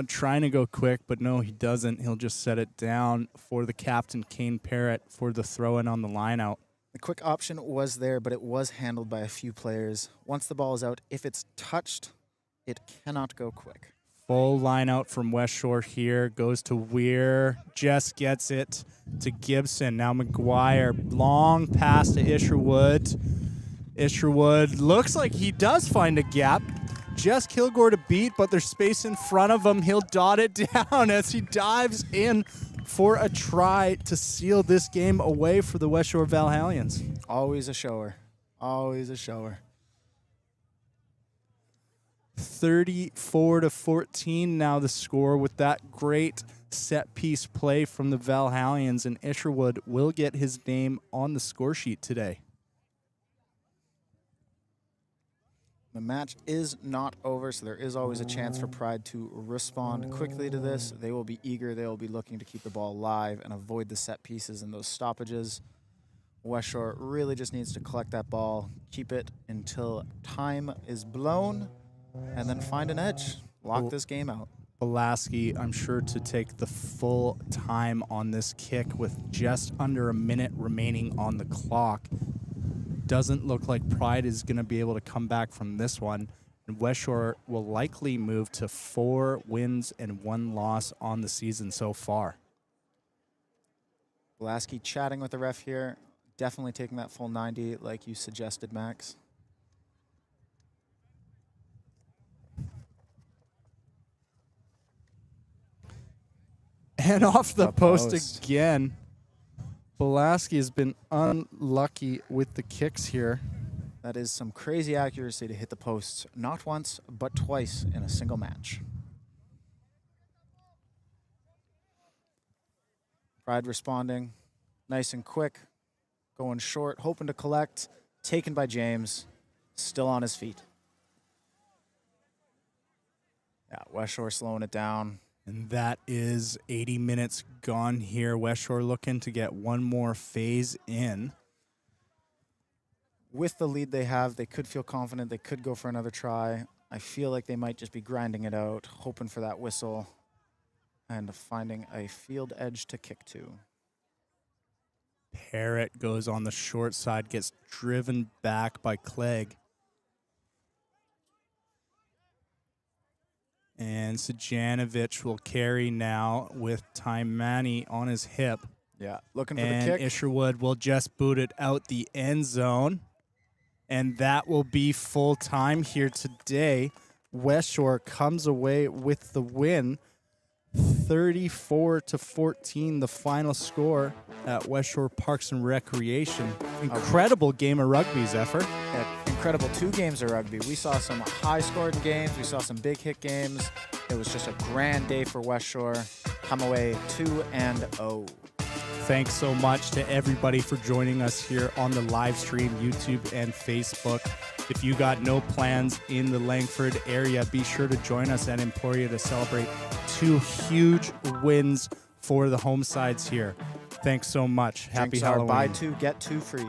Speaker 1: trying to go quick, but no, he doesn't. He'll just set it down for the captain, Kane Parrott, for the throw-in on the line-out.
Speaker 2: The quick option was there, but it was handled by a few players. Once the ball is out, if it's touched, it cannot go quick.
Speaker 1: Full line out from Westshore here. Goes to Weir. Just gets it to Gibson. Now McGuire. Long pass to Isherwood. Isherwood looks like he does find a gap. Just Kilgore to beat, but there's space in front of him. He'll dot it down as he dives in for a try to seal this game away for the Westshore Valhallians.
Speaker 2: Always a shower. Always a shower.
Speaker 1: 34-14 now the score with that great set piece play from the Valhallians, and Isherwood will get his name on the score sheet today.
Speaker 2: The match is not over, so there is always a chance for Pride to respond quickly to this. They will be eager. They will be looking to keep the ball alive and avoid the set pieces and those stoppages. Westshore really just needs to collect that ball, keep it until time is blown, and then find an edge. Lock this game out.
Speaker 1: Pulaski, I'm sure, to take the full time on this kick with just under a minute remaining on the clock. Doesn't look like Pride is going to be able to come back from this one. And Westshore will likely move to 4 wins and 1 loss on the season so far.
Speaker 2: Pulaski chatting with the ref here. Definitely taking that full 90 like you suggested, Max.
Speaker 1: And off the post again. Pulaski has been unlucky with the kicks here.
Speaker 2: That is some crazy accuracy to hit the posts, not once, but twice in a single match. Pride responding, nice and quick, going short, hoping to collect, taken by James, still on his feet. Yeah, Westshore slowing it down.
Speaker 1: And that is 80 minutes gone here. Westshore looking to get one more phase in.
Speaker 2: With the lead they have, they could feel confident. They could go for another try. I feel like they might just be grinding it out, hoping for that whistle, and finding a field edge to kick to.
Speaker 1: Parrott goes on the short side, gets driven back by Clegg. And Sejanovic will carry now with Taimani on his hip.
Speaker 2: Yeah, looking for the
Speaker 1: and
Speaker 2: kick.
Speaker 1: Isherwood will just boot it out the end zone. And that will be full time here today. Westshore comes away with the win. 34-14, the final score at Westshore Parks and Recreation. Incredible game of rugby, Zephyr.
Speaker 2: Yeah, incredible 2 games of rugby. We saw some high-scored games. We saw some big hit games. It was just a grand day for Westshore. Come away 2-0.
Speaker 1: Thanks so much to everybody for joining us here on the live stream, YouTube and Facebook. If you got no plans in the Langford area, be sure to join us at Emporia to celebrate 2 huge wins for the home sides here. Thanks so much. Happy
Speaker 2: Drinks
Speaker 1: Halloween.
Speaker 2: Buy 2, get 2 free.